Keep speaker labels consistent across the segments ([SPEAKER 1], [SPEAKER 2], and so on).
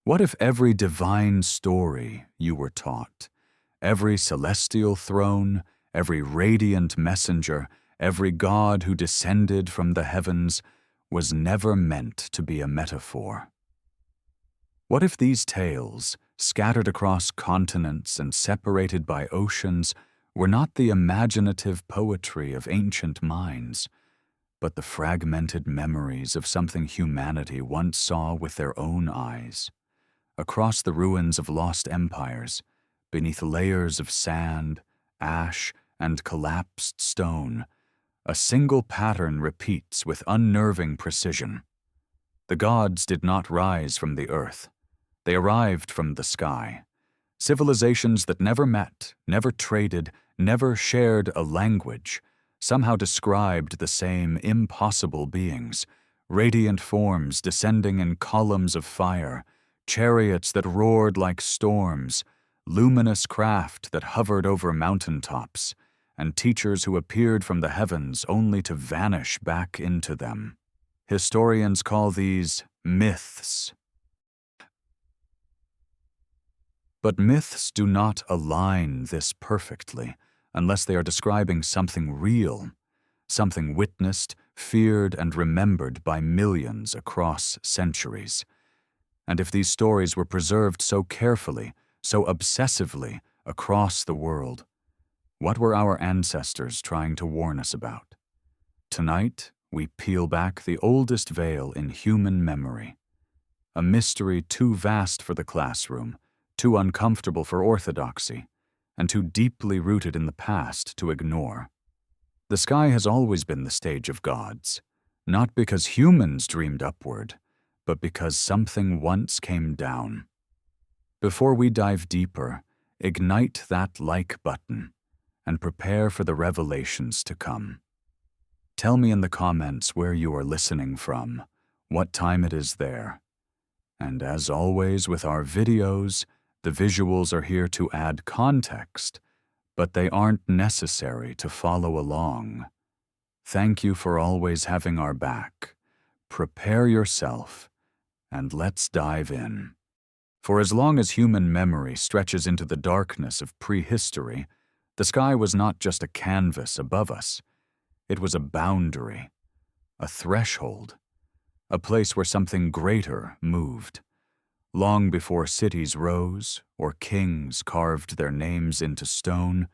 [SPEAKER 1] What if every divine story you were taught, every celestial throne, every radiant messenger, every god who descended from the heavens was never meant to be a metaphor? What if these tales, scattered across continents and separated by oceans, were not the imaginative poetry of ancient minds, but the fragmented memories of something humanity once saw with their own eyes? Across the ruins of lost empires, beneath layers of sand, ash, and collapsed stone, a single pattern repeats with unnerving precision. The gods did not rise from the earth. They arrived from the sky. Civilizations that never met, never traded, never shared a language, somehow described the same impossible beings, radiant forms descending in columns of fire, chariots that roared like storms, luminous craft that hovered over mountaintops, and teachers who appeared from the heavens only to vanish back into them. Historians call these myths. But myths do not align this perfectly unless they are describing something real, something witnessed, feared, and remembered by millions across centuries. And if these stories were preserved so carefully, so obsessively across the world, what were our ancestors trying to warn us about? Tonight, we peel back the oldest veil in human memory, a mystery too vast for the classroom, too uncomfortable for orthodoxy, and too deeply rooted in the past to ignore. The sky has always been the stage of gods, not because humans dreamed upward, but because something once came down. Before we dive deeper, ignite that like button and prepare for the revelations to come. Tell me in the comments where you are listening from, what time it is there. And as always with our videos, the visuals are here to add context, but they aren't necessary to follow along. Thank you for always having our back. Prepare yourself, and let's dive in. For as long as human memory stretches into the darkness of prehistory, the sky was not just a canvas above us. It was a boundary, a threshold, a place where something greater moved. Long before cities rose or kings carved their names into stone,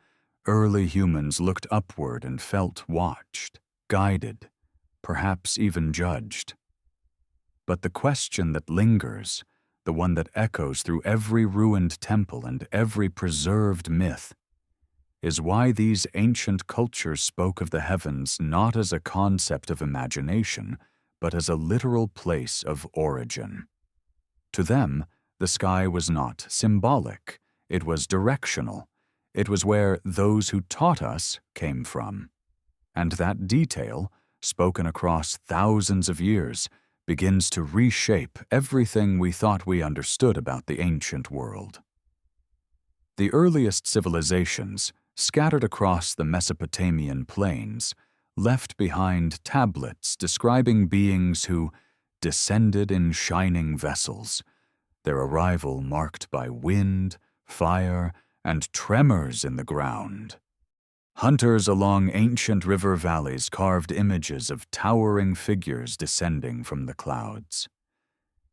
[SPEAKER 1] early humans looked upward and felt watched, guided, perhaps even judged. But the question that lingers, the one that echoes through every ruined temple and every preserved myth, is why these ancient cultures spoke of the heavens not as a concept of imagination, but as a literal place of origin. To them, the sky was not symbolic, it was directional. It was where those who taught us came from. And that detail, spoken across thousands of years, begins to reshape everything we thought we understood about the ancient world. The earliest civilizations, scattered across the Mesopotamian plains, left behind tablets describing beings who descended in shining vessels, their arrival marked by wind, fire, and tremors in the ground. Hunters along ancient river valleys carved images of towering figures descending from the clouds.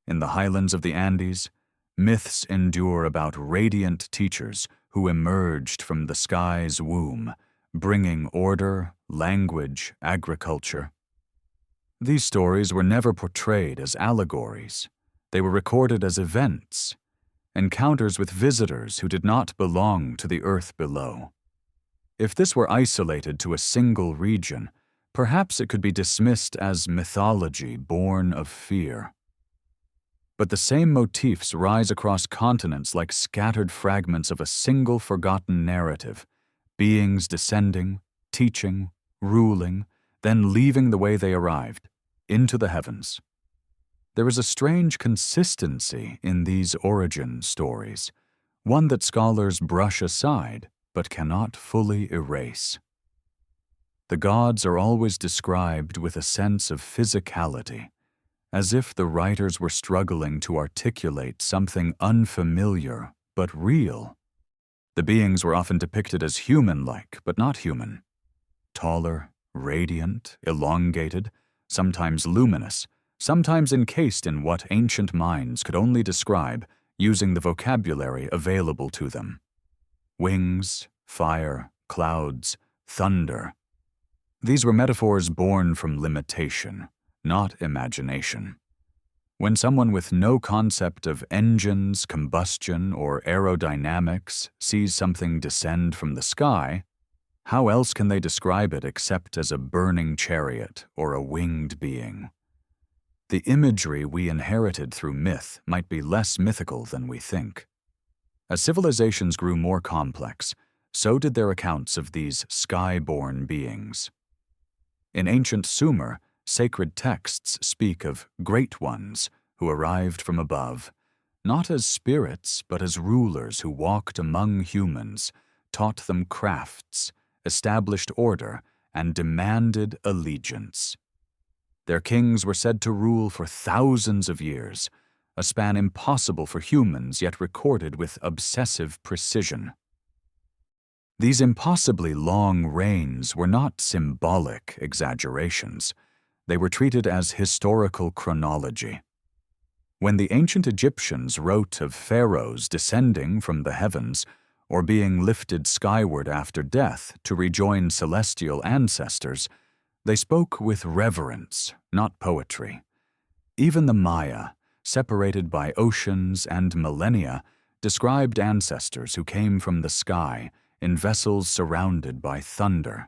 [SPEAKER 1] In the highlands of the Andes, myths endure about radiant teachers who emerged from the sky's womb, bringing order, language, agriculture. These stories were never portrayed as allegories. They were recorded as events, encounters with visitors who did not belong to the earth below. If this were isolated to a single region, perhaps it could be dismissed as mythology born of fear. But the same motifs rise across continents like scattered fragments of a single forgotten narrative, beings descending, teaching, ruling, then leaving the way they arrived, into the heavens. There is a strange consistency in these origin stories, one that scholars brush aside but cannot fully erase. The gods are always described with a sense of physicality, as if the writers were struggling to articulate something unfamiliar but real. The beings were often depicted as human-like, but not human. Taller, radiant, elongated, sometimes luminous, sometimes encased in what ancient minds could only describe using the vocabulary available to them. Wings, fire, clouds, thunder. These were metaphors born from limitation, not imagination. When someone with no concept of engines, combustion, or aerodynamics sees something descend from the sky, how else can they describe it except as a burning chariot or a winged being? The imagery we inherited through myth might be less mythical than we think. As civilizations grew more complex, so did their accounts of these sky-born beings. In ancient Sumer, sacred texts speak of great ones who arrived from above, not as spirits but as rulers who walked among humans, taught them crafts, established order, and demanded allegiance. Their kings were said to rule for thousands of years, a span impossible for humans yet recorded with obsessive precision. These impossibly long reigns were not symbolic exaggerations. They were treated as historical chronology. When the ancient Egyptians wrote of pharaohs descending from the heavens or being lifted skyward after death to rejoin celestial ancestors, they spoke with reverence, not poetry. Even the Maya, separated by oceans and millennia, described ancestors who came from the sky in vessels surrounded by thunder.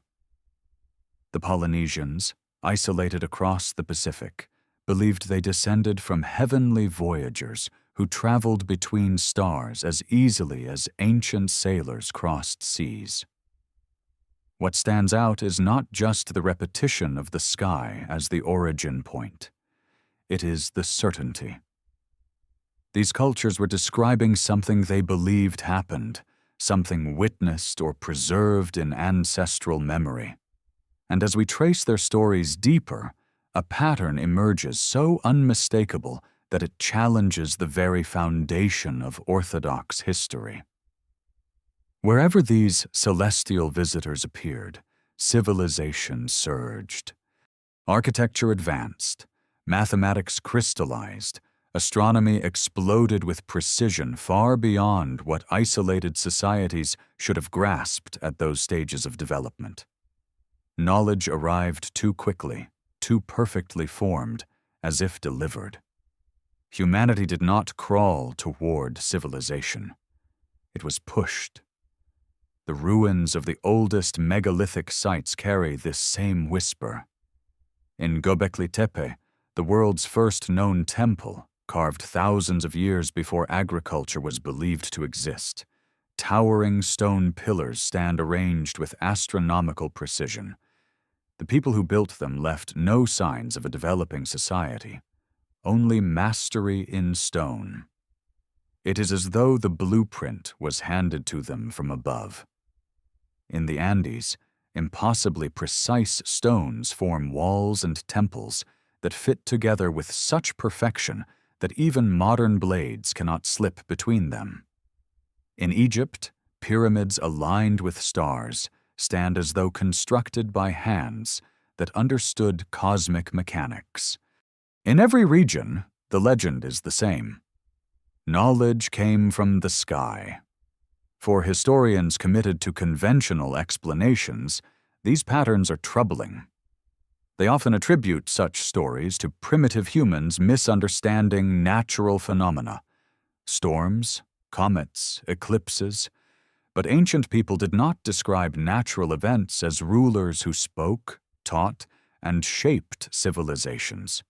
[SPEAKER 1] The Polynesians, isolated across the Pacific, believed they descended from heavenly voyagers who traveled between stars as easily as ancient sailors crossed seas. What stands out is not just the repetition of the sky as the origin point. It is the certainty. These cultures were describing something they believed happened, something witnessed or preserved in ancestral memory. And as we trace their stories deeper, a pattern emerges so unmistakable that it challenges the very foundation of Orthodox history. Wherever these celestial visitors appeared, civilization surged. Architecture advanced, mathematics crystallized, astronomy exploded with precision far beyond what isolated societies should have grasped at those stages of development. Knowledge arrived too quickly, too perfectly formed, as if delivered. Humanity did not crawl toward civilization. It was pushed. The ruins of the oldest megalithic sites carry this same whisper. In Göbekli Tepe, the world's first known temple, carved thousands of years before agriculture was believed to exist, towering stone pillars stand arranged with astronomical precision. The people who built them left no signs of a developing society, only mastery in stone. It is as though the blueprint was handed to them from above. In the Andes, impossibly precise stones form walls and temples that fit together with such perfection that even modern blades cannot slip between them. In Egypt, pyramids aligned with stars stand as though constructed by hands that understood cosmic mechanics. In every region, the legend is the same. Knowledge came from the sky. For historians committed to conventional explanations, these patterns are troubling. They often attribute such stories to primitive humans misunderstanding natural phenomena, storms, comets, eclipses. But ancient people did not describe natural events as rulers who spoke, taught, and shaped civilizations.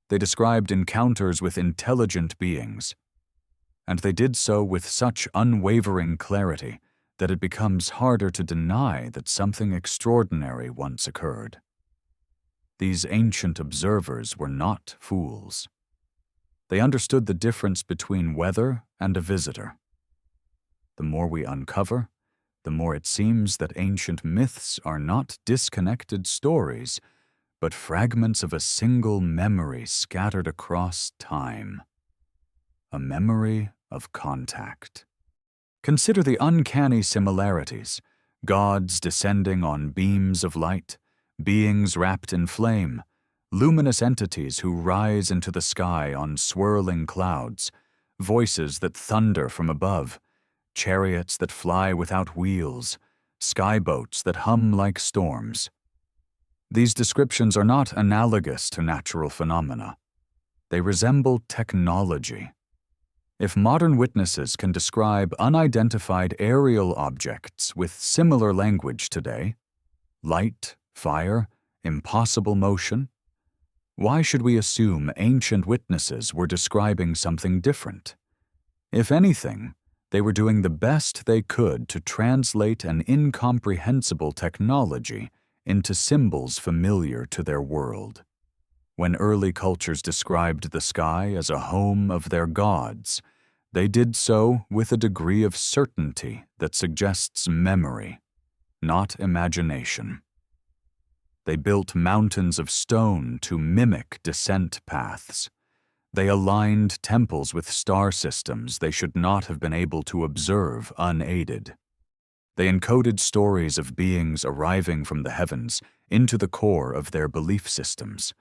[SPEAKER 1] They described encounters with intelligent beings, and they did so with such unwavering clarity that it becomes harder to deny that something extraordinary once occurred. These ancient observers were not fools. They understood the difference between weather and a visitor. The more we uncover, the more it seems that ancient myths are not disconnected stories, but fragments of a single memory scattered across time. A memory of contact. Consider the uncanny similarities: gods descending on beams of light, beings wrapped in flame, luminous entities who rise into the sky on swirling clouds, voices that thunder from above, chariots that fly without wheels, skyboats that hum like storms. These descriptions are not analogous to natural phenomena. They resemble technology. If modern witnesses can describe unidentified aerial objects with similar language today, light, fire, impossible motion, why should we assume ancient witnesses were describing something different? If anything, they were doing the best they could to translate an incomprehensible technology into symbols familiar to their world. When early cultures described the sky as a home of their gods, they did so with a degree of certainty that suggests memory, not imagination. They built mountains of stone to mimic descent paths. They aligned temples with star systems they should not have been able to observe unaided. They encoded stories of beings arriving from the heavens into the core of their belief systems.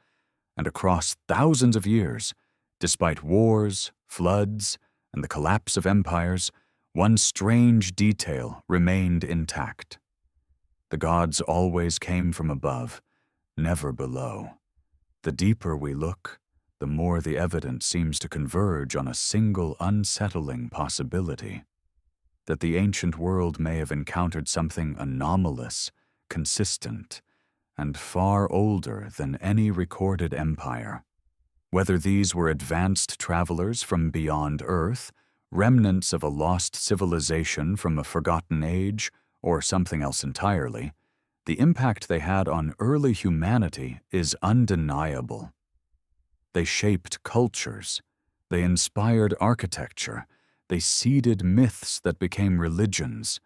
[SPEAKER 1] And across thousands of years, despite wars, floods, and the collapse of empires, one strange detail remained intact. The gods always came from above, never below. The deeper we look, the more the evidence seems to converge on a single unsettling possibility: that the ancient world may have encountered something anomalous, consistent, and far older than any recorded empire. Whether these were advanced travelers from beyond Earth, remnants of a lost civilization from a forgotten age, or something else entirely, the impact they had on early humanity is undeniable. They shaped cultures, they inspired architecture, they seeded myths that became religions,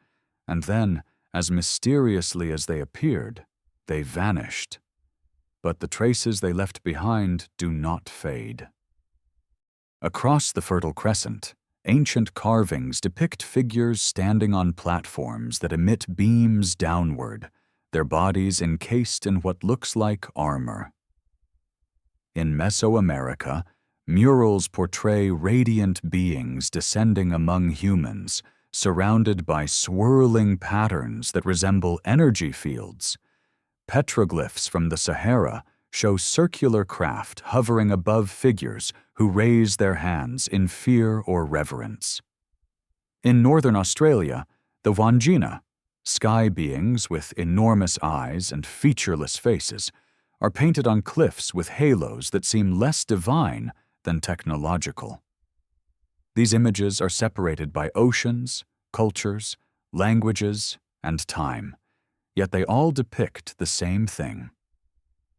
[SPEAKER 1] and then, as mysteriously as they appeared, they vanished. But the traces they left behind do not fade. Across the Fertile Crescent, ancient carvings depict figures standing on platforms that emit beams downward, their bodies encased in what looks like armor. In Mesoamerica, murals portray radiant beings descending among humans, surrounded by swirling patterns that resemble energy fields. Petroglyphs from the Sahara show circular craft hovering above figures who raise their hands in fear or reverence. In northern Australia, the Wandjina, sky beings with enormous eyes and featureless faces, are painted on cliffs with halos that seem less divine than technological. These images are separated by oceans, cultures, languages, and time, yet they all depict the same thing: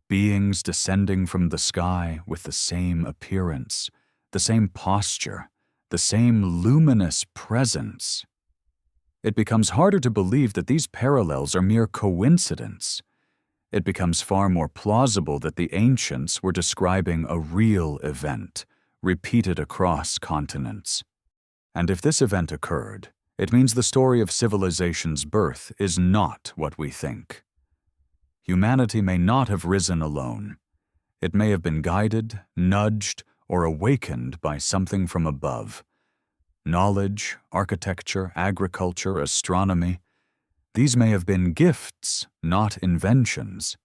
[SPEAKER 1] beings descending from the sky with the same appearance, the same posture, the same luminous presence. It becomes harder to believe that these parallels are mere coincidence. It becomes far more plausible that the ancients were describing a real event, repeated across continents. And if this event occurred, it means the story of civilization's birth is not what we think. Humanity may not have risen alone. It may have been guided, nudged, or awakened by something from above. Knowledge, architecture, agriculture, astronomy, these may have been gifts, not inventions.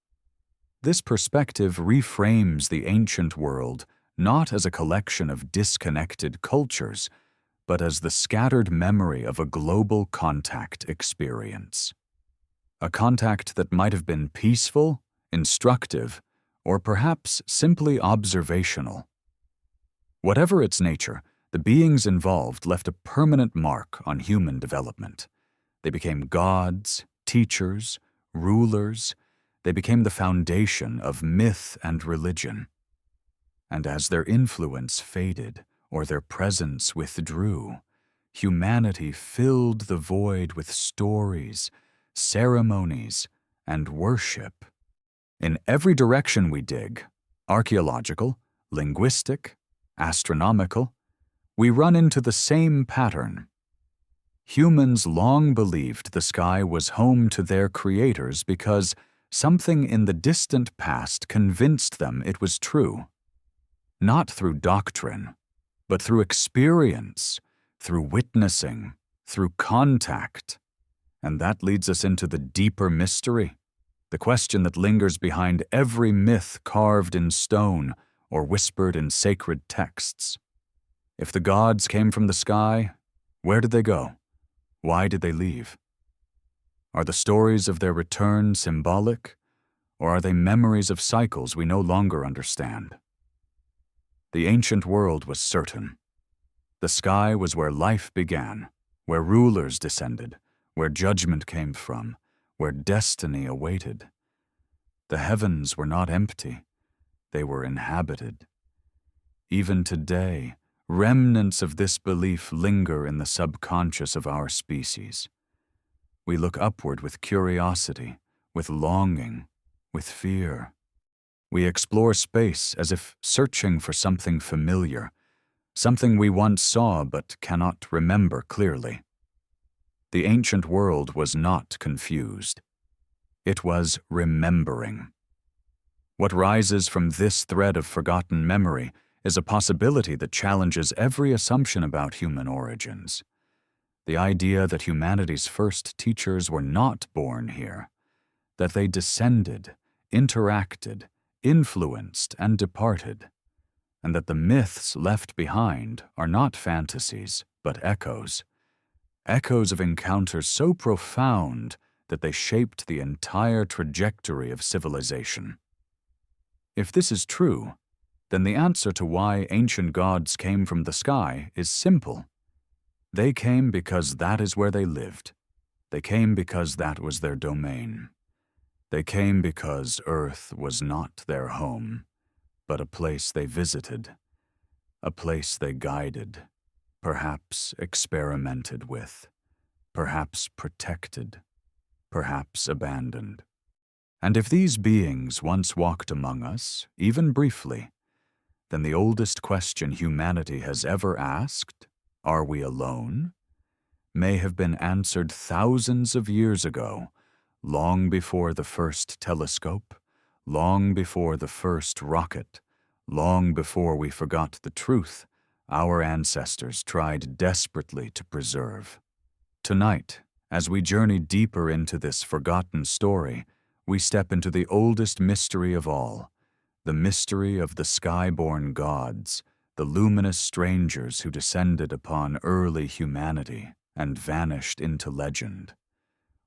[SPEAKER 1] This perspective reframes the ancient world not as a collection of disconnected cultures, but as the scattered memory of a global contact experience. A contact that might have been peaceful, instructive, or perhaps simply observational. Whatever its nature, the beings involved left a permanent mark on human development. They became gods, teachers, rulers. They became the foundation of myth and religion. And as their influence faded or their presence withdrew, humanity filled the void with stories, ceremonies, and worship. In every direction we dig, archaeological, linguistic, astronomical, we run into the same pattern. Humans long believed the sky was home to their creators because something in the distant past convinced them it was true. Not through doctrine, but through experience, through witnessing, through contact. And that leads us into the deeper mystery, the question that lingers behind every myth carved in stone or whispered in sacred texts. If the gods came from the sky, where did they go? Why did they leave? Are the stories of their return symbolic, or are they memories of cycles we no longer understand? The ancient world was certain. The sky was where life began, where rulers descended, where judgment came from, where destiny awaited. The heavens were not empty, they were inhabited. Even today, remnants of this belief linger in the subconscious of our species. We look upward with curiosity, with longing, with fear. We explore space as if searching for something familiar, something we once saw but cannot remember clearly. The ancient world was not confused. It was remembering. What rises from this thread of forgotten memory is a possibility that challenges every assumption about human origins. The idea that humanity's first teachers were not born here, that they descended, interacted, influenced, and departed, and that the myths left behind are not fantasies, but echoes of encounters so profound that they shaped the entire trajectory of civilization. If this is true, then the answer to why ancient gods came from the sky is simple. They came because that is where they lived. They came because that was their domain. They came because Earth was not their home, but a place they visited, a place they guided, perhaps experimented with, perhaps protected, perhaps abandoned. And if these beings once walked among us, even briefly, then the oldest question humanity has ever asked, are we alone, may have been answered thousands of years ago, long before the first telescope, long before the first rocket, long before we forgot the truth our ancestors tried desperately to preserve. Tonight, as we journey deeper into this forgotten story, we step into the oldest mystery of all, the mystery of the sky-born gods, the luminous strangers who descended upon early humanity and vanished into legend.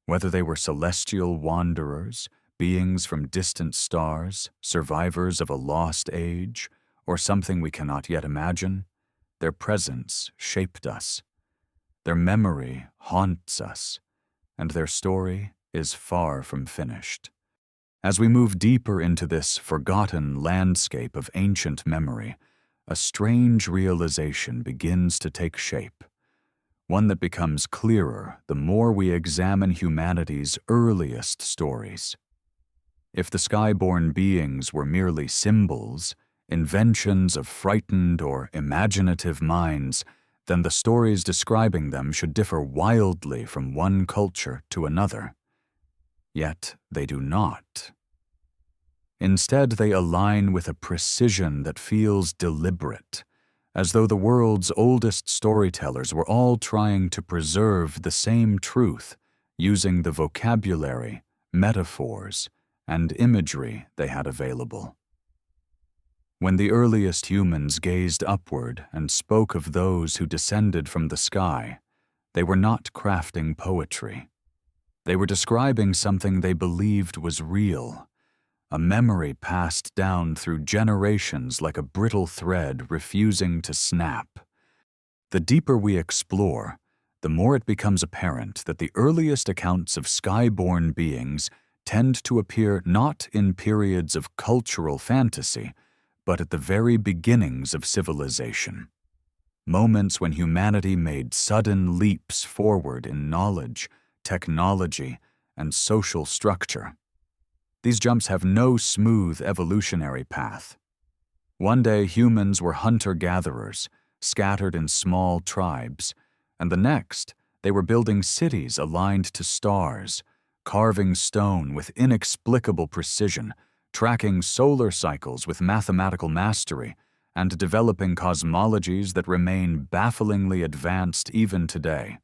[SPEAKER 1] Whether they were celestial wanderers, beings from distant stars, survivors of a lost age, or something we cannot yet imagine, their presence shaped us. Their memory haunts us, and their story is far from finished. As we move deeper into this forgotten landscape of ancient memory, a strange realization begins to take shape, one that becomes clearer the more we examine humanity's earliest stories. If the sky-born beings were merely symbols, inventions of frightened or imaginative minds, then the stories describing them should differ wildly from one culture to another. Yet they do not. Instead, they align with a precision that feels deliberate, as though the world's oldest storytellers were all trying to preserve the same truth using the vocabulary, metaphors, and imagery they had available. When the earliest humans gazed upward and spoke of those who descended from the sky, they were not crafting poetry. They were describing something they believed was real, a memory passed down through generations like a brittle thread refusing to snap. The deeper we explore, the more it becomes apparent that the earliest accounts of sky-born beings tend to appear not in periods of cultural fantasy, but at the very beginnings of civilization. Moments when humanity made sudden leaps forward in knowledge, technology, and social structure. These jumps have no smooth evolutionary path. One day humans were hunter-gatherers, scattered in small tribes, and the next they were building cities aligned to stars, carving stone with inexplicable precision, tracking solar cycles with mathematical mastery, and developing cosmologies that remain bafflingly advanced even today.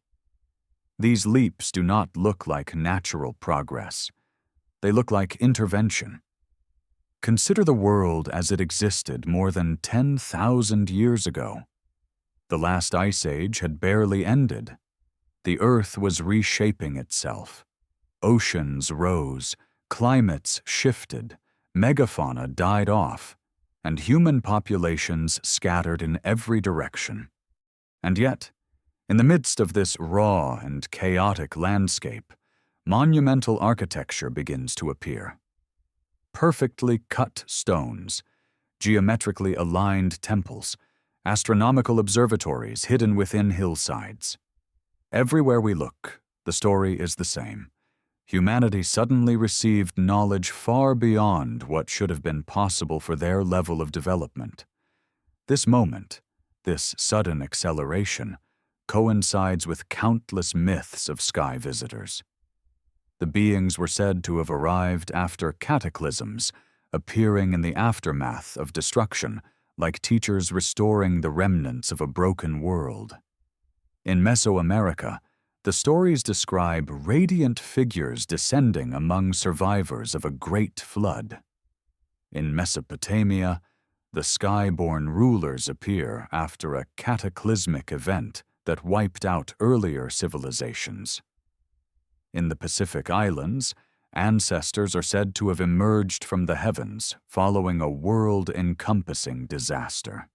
[SPEAKER 1] These leaps do not look like natural progress. They look like intervention. Consider the world as it existed more than 10,000 years ago. The last ice age had barely ended. The Earth was reshaping itself. Oceans rose, climates shifted, megafauna died off, and human populations scattered in every direction. And yet, in the midst of this raw and chaotic landscape, monumental architecture begins to appear. Perfectly cut stones, geometrically aligned temples, astronomical observatories hidden within hillsides. Everywhere we look, the story is the same. Humanity suddenly received knowledge far beyond what should have been possible for their level of development. This moment, this sudden acceleration, coincides with countless myths of sky visitors. The beings were said to have arrived after cataclysms, appearing in the aftermath of destruction, like teachers restoring the remnants of a broken world. In Mesoamerica, the stories describe radiant figures descending among survivors of a great flood. In Mesopotamia, the sky-born rulers appear after a cataclysmic event that wiped out earlier civilizations. In the Pacific Islands, ancestors are said to have emerged from the heavens following a world-encompassing disaster.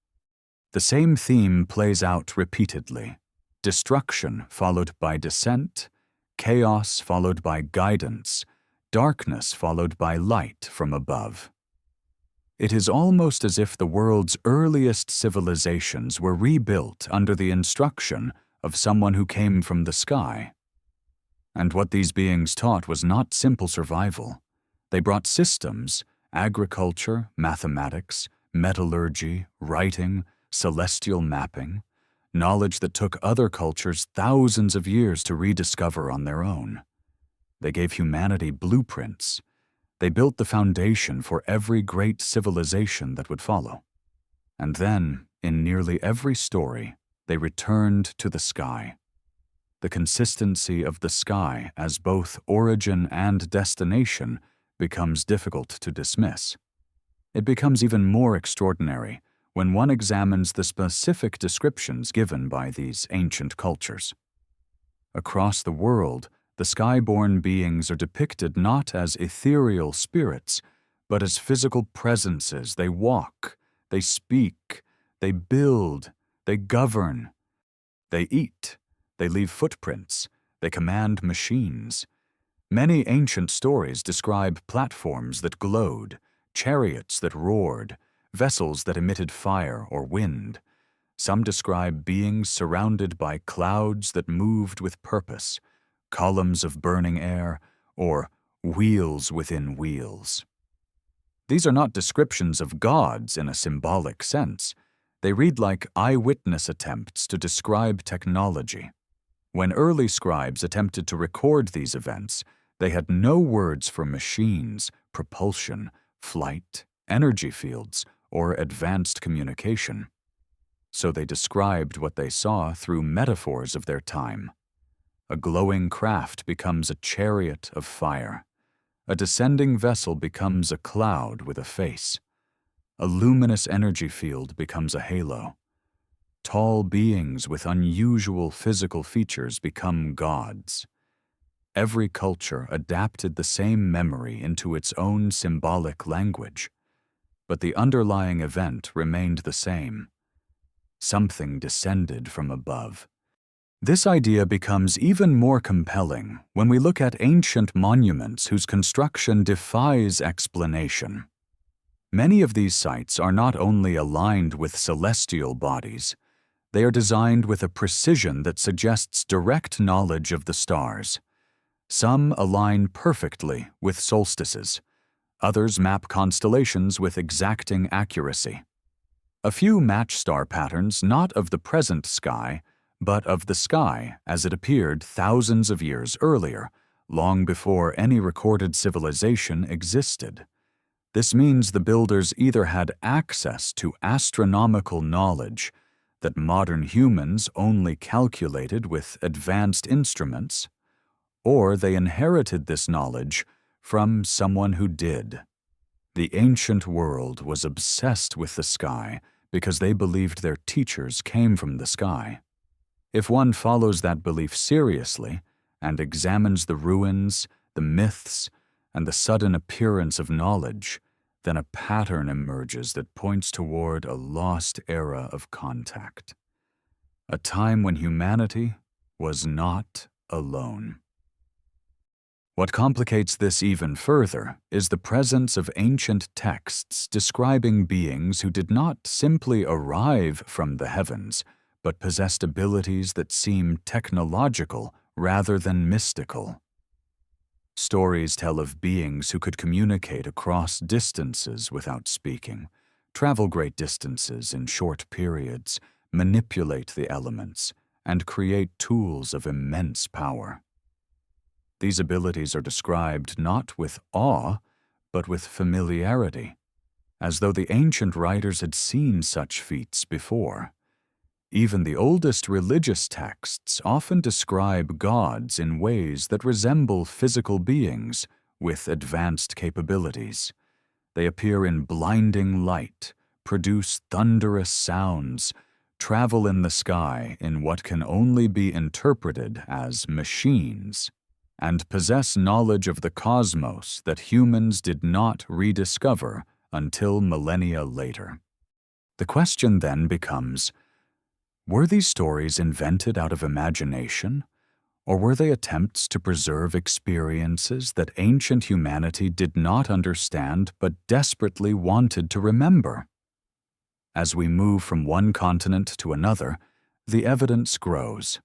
[SPEAKER 1] The same theme plays out repeatedly. Destruction followed by descent, chaos followed by guidance, darkness followed by light from above. It is almost as if the world's earliest civilizations were rebuilt under the instruction of someone who came from the sky. And what these beings taught was not simple survival. They brought systems, agriculture, mathematics, metallurgy, writing, celestial mapping, knowledge that took other cultures thousands of years to rediscover on their own. They gave humanity blueprints. They built the foundation for every great civilization that would follow. And then, in nearly every story, they returned to the sky. The consistency of the sky as both origin and destination becomes difficult to dismiss. It becomes even more extraordinary when one examines the specific descriptions given by these ancient cultures. Across the world, the sky-born beings are depicted not as ethereal spirits, but as physical presences. They walk, they speak, they build, they govern, they eat, they leave footprints, they command machines. Many ancient stories describe platforms that glowed, chariots that roared, vessels that emitted fire or wind. Some describe beings surrounded by clouds that moved with purpose, columns of burning air, or wheels within wheels. These are not descriptions of gods in a symbolic sense. They read like eyewitness attempts to describe technology. When early scribes attempted to record these events, they had no words for machines, propulsion, flight, energy fields, or advanced communication. So they described what they saw through metaphors of their time. A glowing craft becomes a chariot of fire. A descending vessel becomes a cloud with a face. A luminous energy field becomes a halo. Tall beings with unusual physical features become gods. Every culture adapted the same memory into its own symbolic language. But the underlying event remained the same. Something descended from above. This idea becomes even more compelling when we look at ancient monuments whose construction defies explanation. Many of these sites are not only aligned with celestial bodies, they are designed with a precision that suggests direct knowledge of the stars. Some align perfectly with solstices, Others map constellations with exacting accuracy. A few match star patterns not of the present sky, but of the sky as it appeared thousands of years earlier, long before any recorded civilization existed. This means the builders either had access to astronomical knowledge that modern humans only calculated with advanced instruments, or they inherited this knowledge from someone who did. The ancient world was obsessed with the sky because they believed their teachers came from the sky. If one follows that belief seriously and examines the ruins, the myths, and the sudden appearance of knowledge, then a pattern emerges that points toward a lost era of contact, a time when humanity was not alone. What complicates this even further is the presence of ancient texts describing beings who did not simply arrive from the heavens, but possessed abilities that seem technological rather than mystical. Stories tell of beings who could communicate across distances without speaking, travel great distances in short periods, manipulate the elements, and create tools of immense power. These abilities are described not with awe, but with familiarity, as though the ancient writers had seen such feats before. Even the oldest religious texts often describe gods in ways that resemble physical beings with advanced capabilities. They appear in blinding light, produce thunderous sounds, travel in the sky in what can only be interpreted as machines, and possess knowledge of the cosmos that humans did not rediscover until millennia later. The question then becomes, were these stories invented out of imagination, or were they attempts to preserve experiences that ancient humanity did not understand but desperately wanted to remember? As we move from one continent to another, the evidence grows.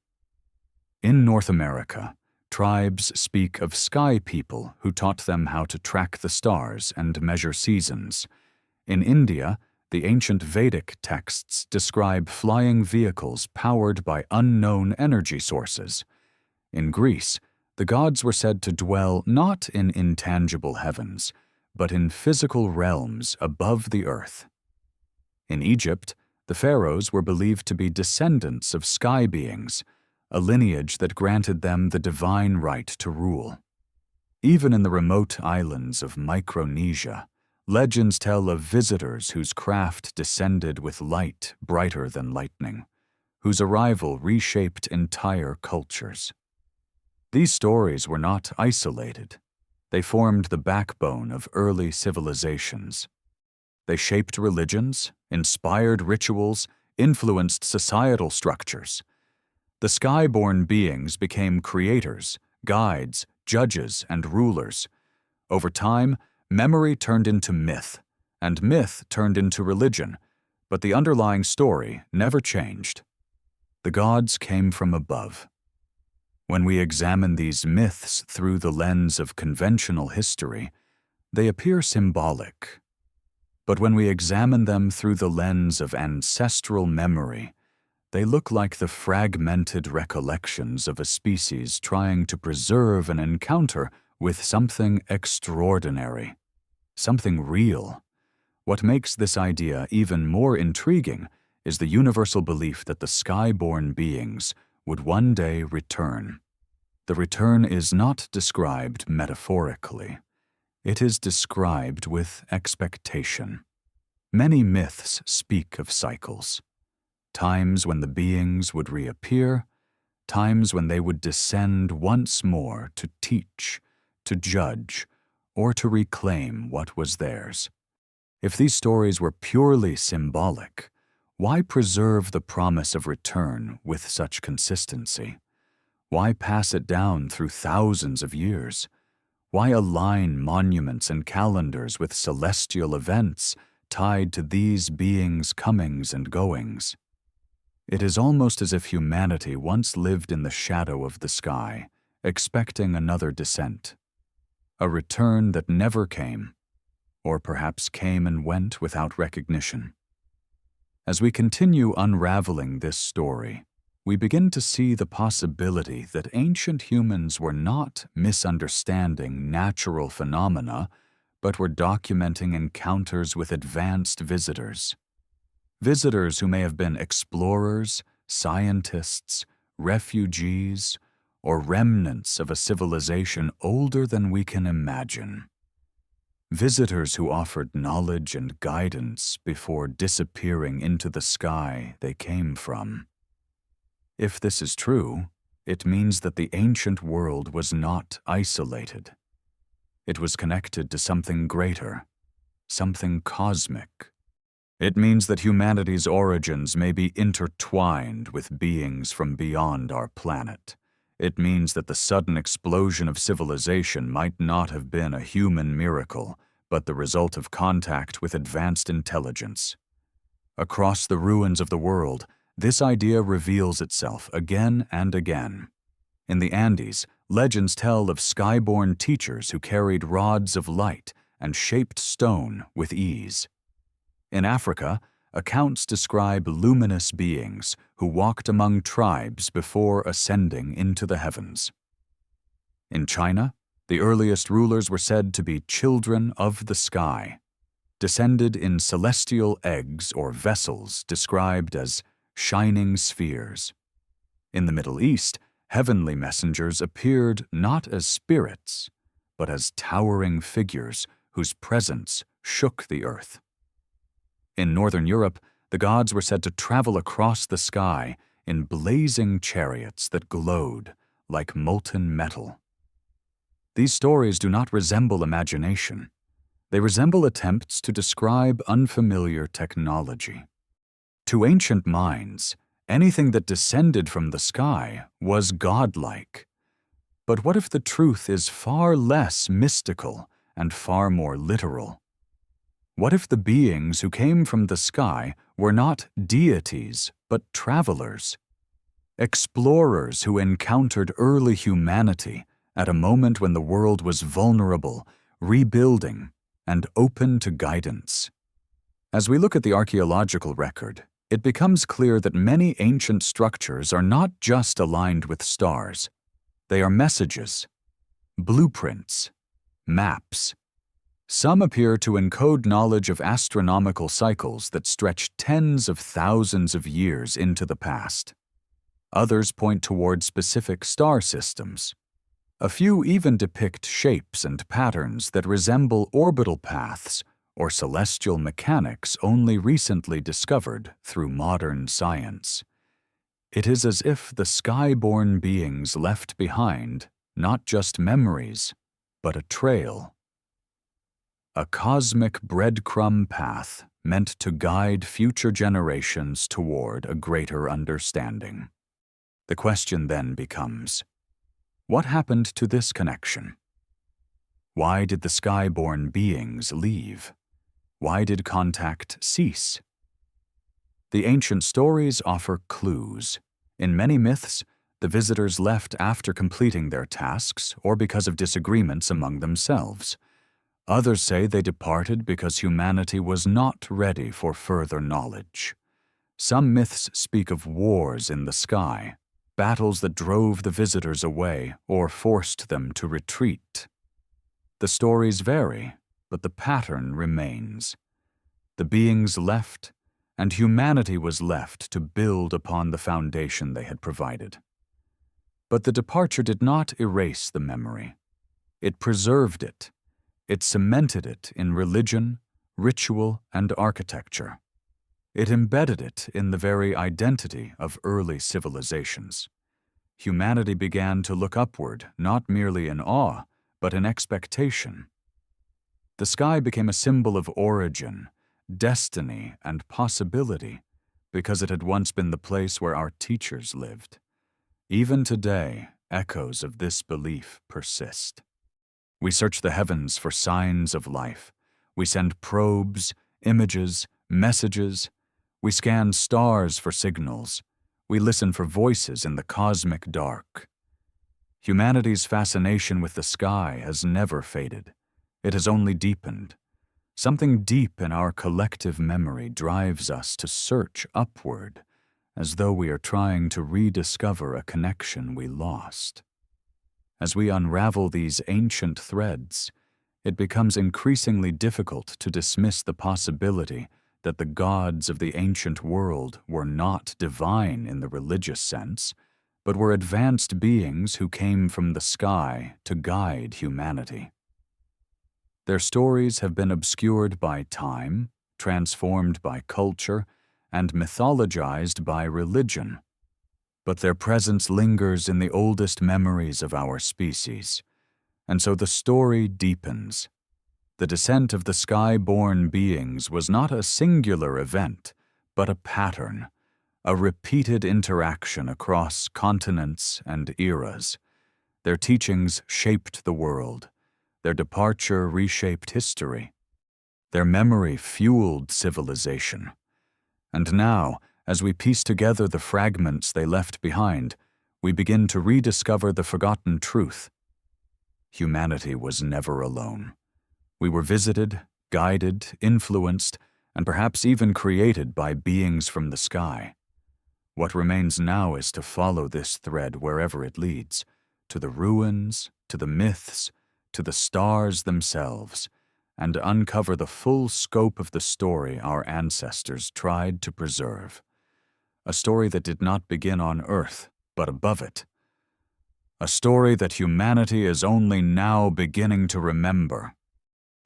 [SPEAKER 1] In North America, tribes speak of sky people who taught them how to track the stars and measure seasons. In India, the ancient Vedic texts describe flying vehicles powered by unknown energy sources. In Greece, the gods were said to dwell not in intangible heavens, but in physical realms above the earth. In Egypt, the pharaohs were believed to be descendants of sky beings, a lineage that granted them the divine right to rule. Even in the remote islands of Micronesia, legends tell of visitors whose craft descended with light brighter than lightning, whose arrival reshaped entire cultures. These stories were not isolated. They formed the backbone of early civilizations. They shaped religions, inspired rituals, influenced societal structures. The sky-born beings became creators, guides, judges, and rulers. Over time, memory turned into myth, and myth turned into religion, but the underlying story never changed. The gods came from above. When we examine these myths through the lens of conventional history, they appear symbolic. But when we examine them through the lens of ancestral memory, they look like the fragmented recollections of a species trying to preserve an encounter with something extraordinary, something real. What makes this idea even more intriguing is the universal belief that the sky-born beings would one day return. The return is not described metaphorically. It is described with expectation. Many myths speak of cycles. Times when the beings would reappear, times when they would descend once more to teach, to judge, or to reclaim what was theirs. If these stories were purely symbolic, why preserve the promise of return with such consistency? Why pass it down through thousands of years? Why align monuments and calendars with celestial events tied to these beings' comings and goings? It is almost as if humanity once lived in the shadow of the sky, expecting another descent. A return that never came, or perhaps came and went without recognition. As we continue unraveling this story, we begin to see the possibility that ancient humans were not misunderstanding natural phenomena, but were documenting encounters with advanced visitors. Visitors who may have been explorers, scientists, refugees, or remnants of a civilization older than we can imagine. Visitors who offered knowledge and guidance before disappearing into the sky they came from. If this is true, it means that the ancient world was not isolated. It was connected to something greater, something cosmic. It means that humanity's origins may be intertwined with beings from beyond our planet. It means that the sudden explosion of civilization might not have been a human miracle, but the result of contact with advanced intelligence. Across the ruins of the world, this idea reveals itself again and again. In the Andes, legends tell of skyborne teachers who carried rods of light and shaped stone with ease. In Africa, accounts describe luminous beings who walked among tribes before ascending into the heavens. In China, the earliest rulers were said to be children of the sky, descended in celestial eggs or vessels described as shining spheres. In the Middle East, heavenly messengers appeared not as spirits, but as towering figures whose presence shook the earth. In Northern Europe, the gods were said to travel across the sky in blazing chariots that glowed like molten metal. These stories do not resemble imagination. They resemble attempts to describe unfamiliar technology. To ancient minds, anything that descended from the sky was godlike. But what if the truth is far less mystical and far more literal? What if the beings who came from the sky were not deities, but travelers? Explorers who encountered early humanity at a moment when the world was vulnerable, rebuilding, and open to guidance. As we look at the archaeological record, it becomes clear that many ancient structures are not just aligned with stars. They are messages, blueprints, maps. Some appear to encode knowledge of astronomical cycles that stretch tens of thousands of years into the past. Others point toward specific star systems. A few even depict shapes and patterns that resemble orbital paths or celestial mechanics only recently discovered through modern science. It is as if the skyborne beings left behind not just memories, but a trail. A cosmic breadcrumb path meant to guide future generations toward a greater understanding. The question then becomes, what happened to this connection? Why did the skyborne beings leave? Why did contact cease? The ancient stories offer clues. In many myths, the visitors left after completing their tasks or because of disagreements among themselves. Others say they departed because humanity was not ready for further knowledge. Some myths speak of wars in the sky, battles that drove the visitors away or forced them to retreat. The stories vary, but the pattern remains. The beings left, and humanity was left to build upon the foundation they had provided. But the departure did not erase the memory. It preserved it. It cemented it in religion, ritual, and architecture. It embedded it in the very identity of early civilizations. Humanity began to look upward, not merely in awe, but in expectation. The sky became a symbol of origin, destiny, and possibility, because it had once been the place where our teachers lived. Even today, echoes of this belief persist. We search the heavens for signs of life. We send probes, images, messages. We scan stars for signals. We listen for voices in the cosmic dark. Humanity's fascination with the sky has never faded. It has only deepened. Something deep in our collective memory drives us to search upward, as though we are trying to rediscover a connection we lost. As we unravel these ancient threads, it becomes increasingly difficult to dismiss the possibility that the gods of the ancient world were not divine in the religious sense, but were advanced beings who came from the sky to guide humanity. Their stories have been obscured by time, transformed by culture, and mythologized by religion. But their presence lingers in the oldest memories of our species, and so the story deepens. The descent of the sky-born beings was not a singular event, but a pattern, a repeated interaction across continents and eras. Their teachings shaped the world. Their departure reshaped history. Their memory fueled civilization. And now, as we piece together the fragments they left behind, we begin to rediscover the forgotten truth. Humanity was never alone. We were visited, guided, influenced, and perhaps even created by beings from the sky. What remains now is to follow this thread wherever it leads, to the ruins, to the myths, to the stars themselves, and uncover the full scope of the story our ancestors tried to preserve. A story that did not begin on Earth, but above it. A story that humanity is only now beginning to remember.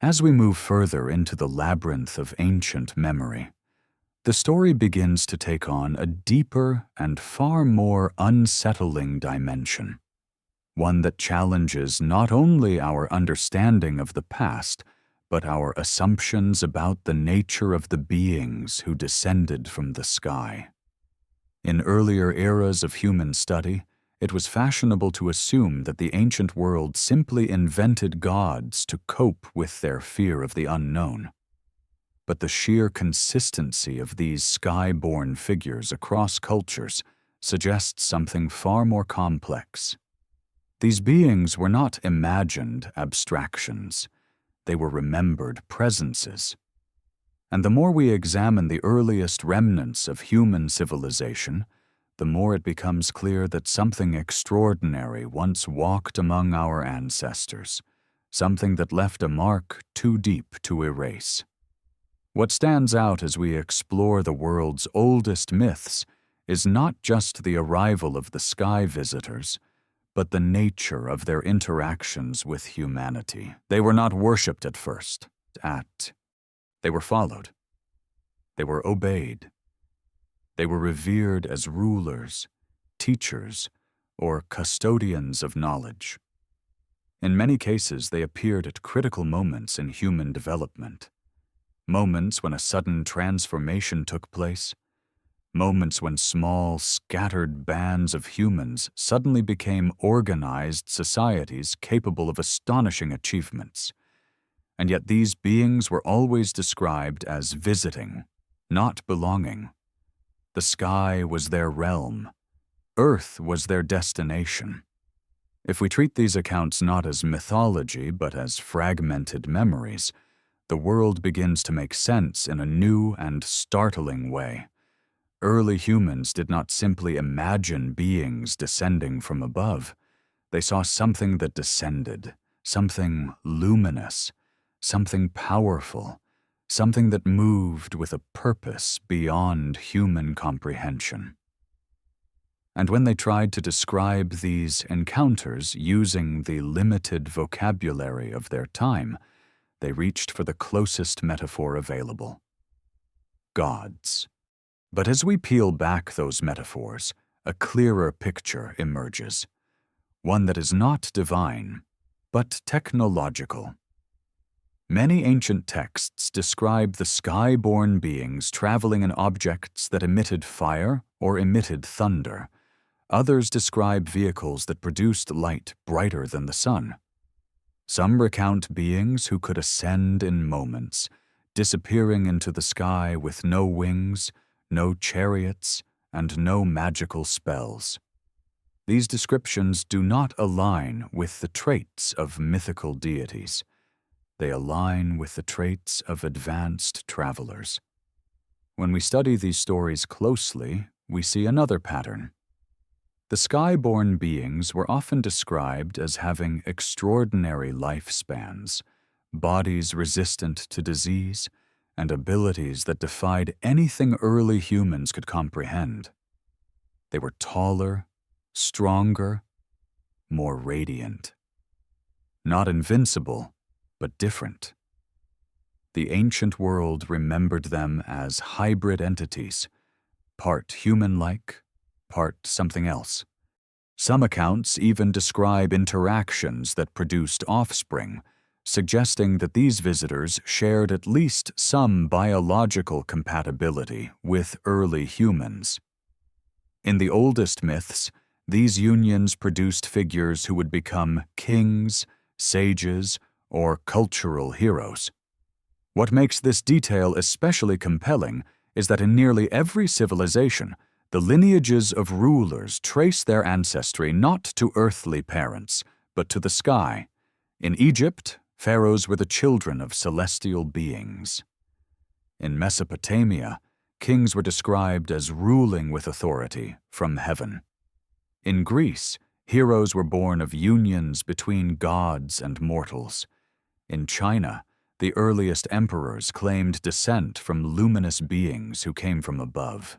[SPEAKER 1] As we move further into the labyrinth of ancient memory, the story begins to take on a deeper and far more unsettling dimension. One that challenges not only our understanding of the past, but our assumptions about the nature of the beings who descended from the sky. In earlier eras of human study, it was fashionable to assume that the ancient world simply invented gods to cope with their fear of the unknown. But the sheer consistency of these sky-born figures across cultures suggests something far more complex. These beings were not imagined abstractions. They were remembered presences. And the more we examine the earliest remnants of human civilization, the more it becomes clear that something extraordinary once walked among our ancestors, something that left a mark too deep to erase. What stands out as we explore the world's oldest myths is not just the arrival of the sky visitors, but the nature of their interactions with humanity. They were not worshipped at first. They were followed. They were obeyed. They were revered as rulers, teachers, or custodians of knowledge. In many cases, they appeared at critical moments in human development. Moments when a sudden transformation took place. Moments when small, scattered bands of humans suddenly became organized societies capable of astonishing achievements. And yet these beings were always described as visiting, not belonging. The sky was their realm. Earth was their destination. If we treat these accounts not as mythology but as fragmented memories, the world begins to make sense in a new and startling way. Early humans did not simply imagine beings descending from above. They saw something that descended, something luminous, something powerful, something that moved with a purpose beyond human comprehension. And when they tried to describe these encounters using the limited vocabulary of their time, they reached for the closest metaphor available: gods. But as we peel back those metaphors, a clearer picture emerges, one that is not divine, but technological. Many ancient texts describe the sky-born beings traveling in objects that emitted fire or emitted thunder. Others describe vehicles that produced light brighter than the sun. Some recount beings who could ascend in moments, disappearing into the sky with no wings, no chariots, and no magical spells. These descriptions do not align with the traits of mythical deities. They align with the traits of advanced travelers. When we study these stories closely, we see another pattern. The sky-born beings were often described as having extraordinary lifespans, bodies resistant to disease, and abilities that defied anything early humans could comprehend. They were taller, stronger, more radiant. Not invincible, but different. The ancient world remembered them as hybrid entities, part human-like, part something else. Some accounts even describe interactions that produced offspring, suggesting that these visitors shared at least some biological compatibility with early humans. In the oldest myths, these unions produced figures who would become kings, sages, or cultural heroes. What makes this detail especially compelling is that in nearly every civilization, the lineages of rulers trace their ancestry not to earthly parents, but to the sky. In Egypt, pharaohs were the children of celestial beings. In Mesopotamia, kings were described as ruling with authority from heaven. In Greece, heroes were born of unions between gods and mortals. In China, the earliest emperors claimed descent from luminous beings who came from above.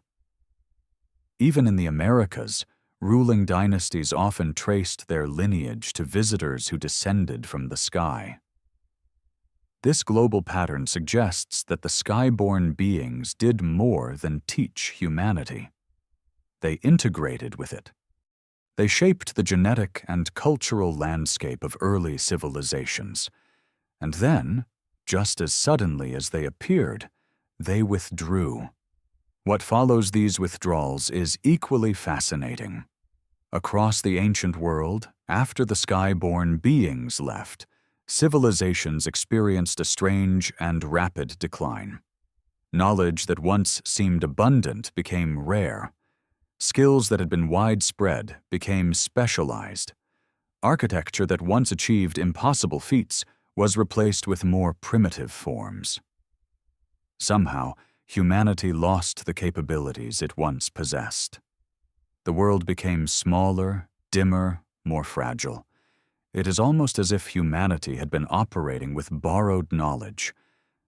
[SPEAKER 1] Even in the Americas, ruling dynasties often traced their lineage to visitors who descended from the sky. This global pattern suggests that the sky-born beings did more than teach humanity. They integrated with it. They shaped the genetic and cultural landscape of early civilizations, and then, just as suddenly as they appeared, they withdrew. What follows these withdrawals is equally fascinating. Across the ancient world, after the sky-born beings left, civilizations experienced a strange and rapid decline. Knowledge that once seemed abundant became rare. Skills that had been widespread became specialized. Architecture that once achieved impossible feats was replaced with more primitive forms. Somehow, humanity lost the capabilities it once possessed. The world became smaller, dimmer, more fragile. It is almost as if humanity had been operating with borrowed knowledge,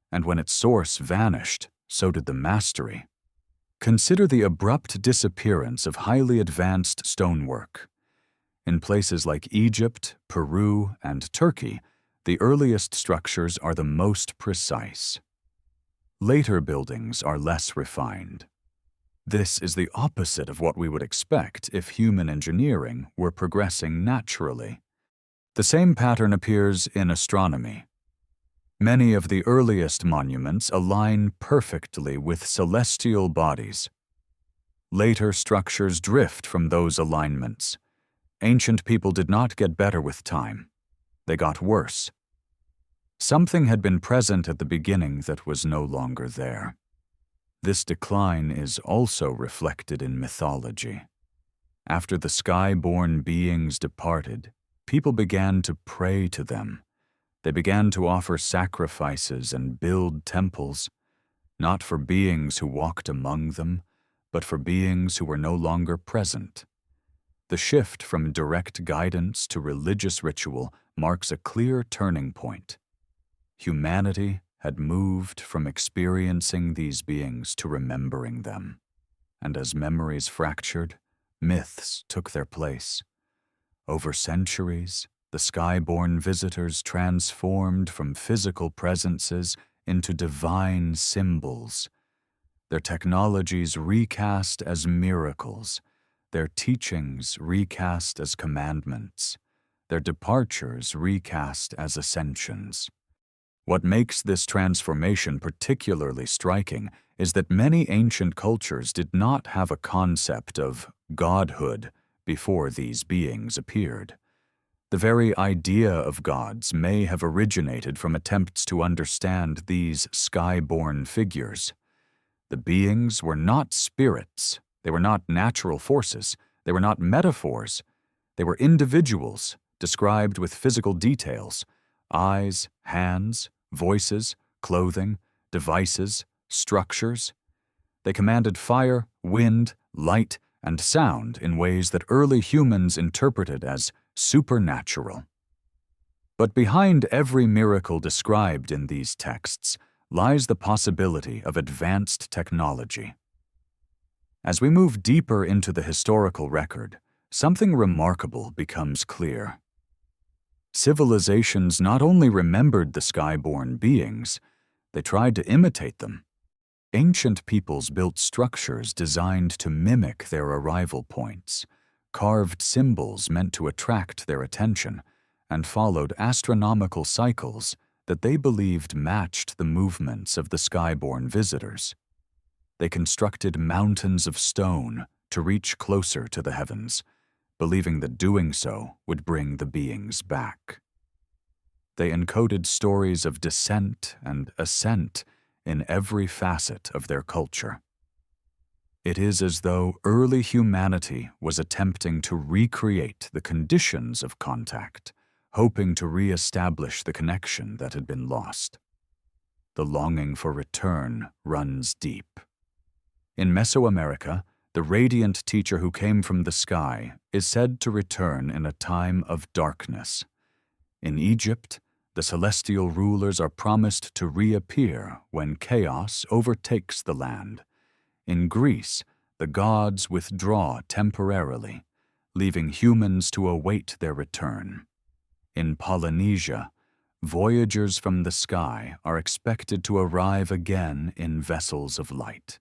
[SPEAKER 1] and when its source vanished, so did the mastery. Consider the abrupt disappearance of highly advanced stonework. In places like Egypt, Peru, and Turkey, the earliest structures are the most precise. Later buildings are less refined. This is the opposite of what we would expect if human engineering were progressing naturally. The same pattern appears in astronomy. Many of the earliest monuments align perfectly with celestial bodies. Later structures drift from those alignments. Ancient people did not get better with time. They got worse. Something had been present at the beginning that was no longer there. This decline is also reflected in mythology. After the sky-born beings departed, people began to pray to them. They began to offer sacrifices and build temples, not for beings who walked among them, but for beings who were no longer present. The shift from direct guidance to religious ritual marks a clear turning point. Humanity had moved from experiencing these beings to remembering them, and as memories fractured, myths took their place. Over centuries, the sky-born visitors transformed from physical presences into divine symbols. Their technologies recast as miracles, their teachings recast as commandments, their departures recast as ascensions. What makes this transformation particularly striking is that many ancient cultures did not have a concept of godhood before these beings appeared. The very idea of gods may have originated from attempts to understand these sky-born figures. The beings were not spirits, they were not natural forces, they were not metaphors, they were individuals described with physical details, eyes, hands, voices, clothing, devices, structures. They commanded fire, wind, light, and sound in ways that early humans interpreted as supernatural. But behind every miracle described in these texts lies the possibility of advanced technology. As we move deeper into the historical record, something remarkable becomes clear. Civilizations not only remembered the skyborne beings, they tried to imitate them. Ancient peoples built structures designed to mimic their arrival points, carved symbols meant to attract their attention, and followed astronomical cycles that they believed matched the movements of the skyborne visitors. They constructed mountains of stone to reach closer to the heavens, believing that doing so would bring the beings back. They encoded stories of descent and ascent in every facet of their culture. It is as though early humanity was attempting to recreate the conditions of contact, hoping to re-establish the connection that had been lost. The longing for return runs deep. In Mesoamerica, the radiant teacher who came from the sky is said to return in a time of darkness. In Egypt, the celestial rulers are promised to reappear when chaos overtakes the land. In Greece, the gods withdraw temporarily, leaving humans to await their return. In Polynesia, voyagers from the sky are expected to arrive again in vessels of light.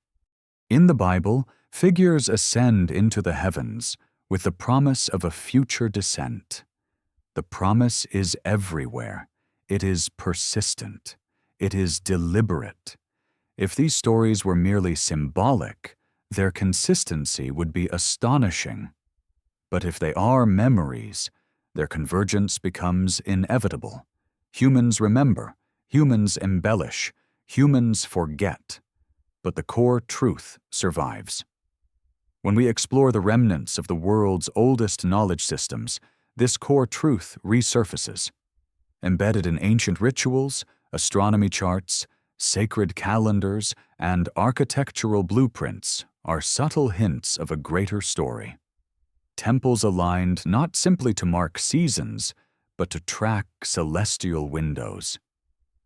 [SPEAKER 1] In the Bible, figures ascend into the heavens with the promise of a future descent. The promise is everywhere. It is persistent. It is deliberate. If these stories were merely symbolic, their consistency would be astonishing. But if they are memories, their convergence becomes inevitable. Humans remember, humans embellish, humans forget. But the core truth survives. When we explore the remnants of the world's oldest knowledge systems, this core truth resurfaces. Embedded in ancient rituals, astronomy charts, sacred calendars, and architectural blueprints are subtle hints of a greater story. Temples aligned not simply to mark seasons, but to track celestial windows.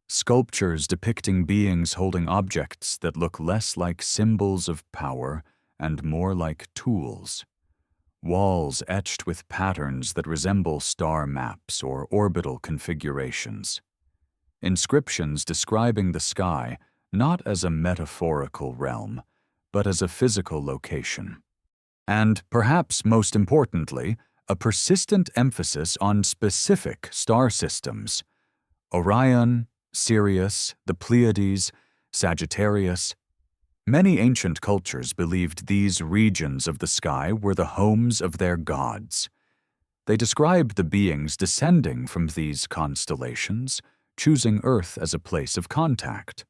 [SPEAKER 1] Sculptures depicting beings holding objects that look less like symbols of power and more like tools. Walls etched with patterns that resemble star maps or orbital configurations. Inscriptions describing the sky not as a metaphorical realm, but as a physical location. And perhaps most importantly, a persistent emphasis on specific star systems. Orion, Sirius, the Pleiades, Sagittarius. Many ancient cultures believed these regions of the sky were the homes of their gods. They described the beings descending from these constellations, choosing Earth as a place of contact.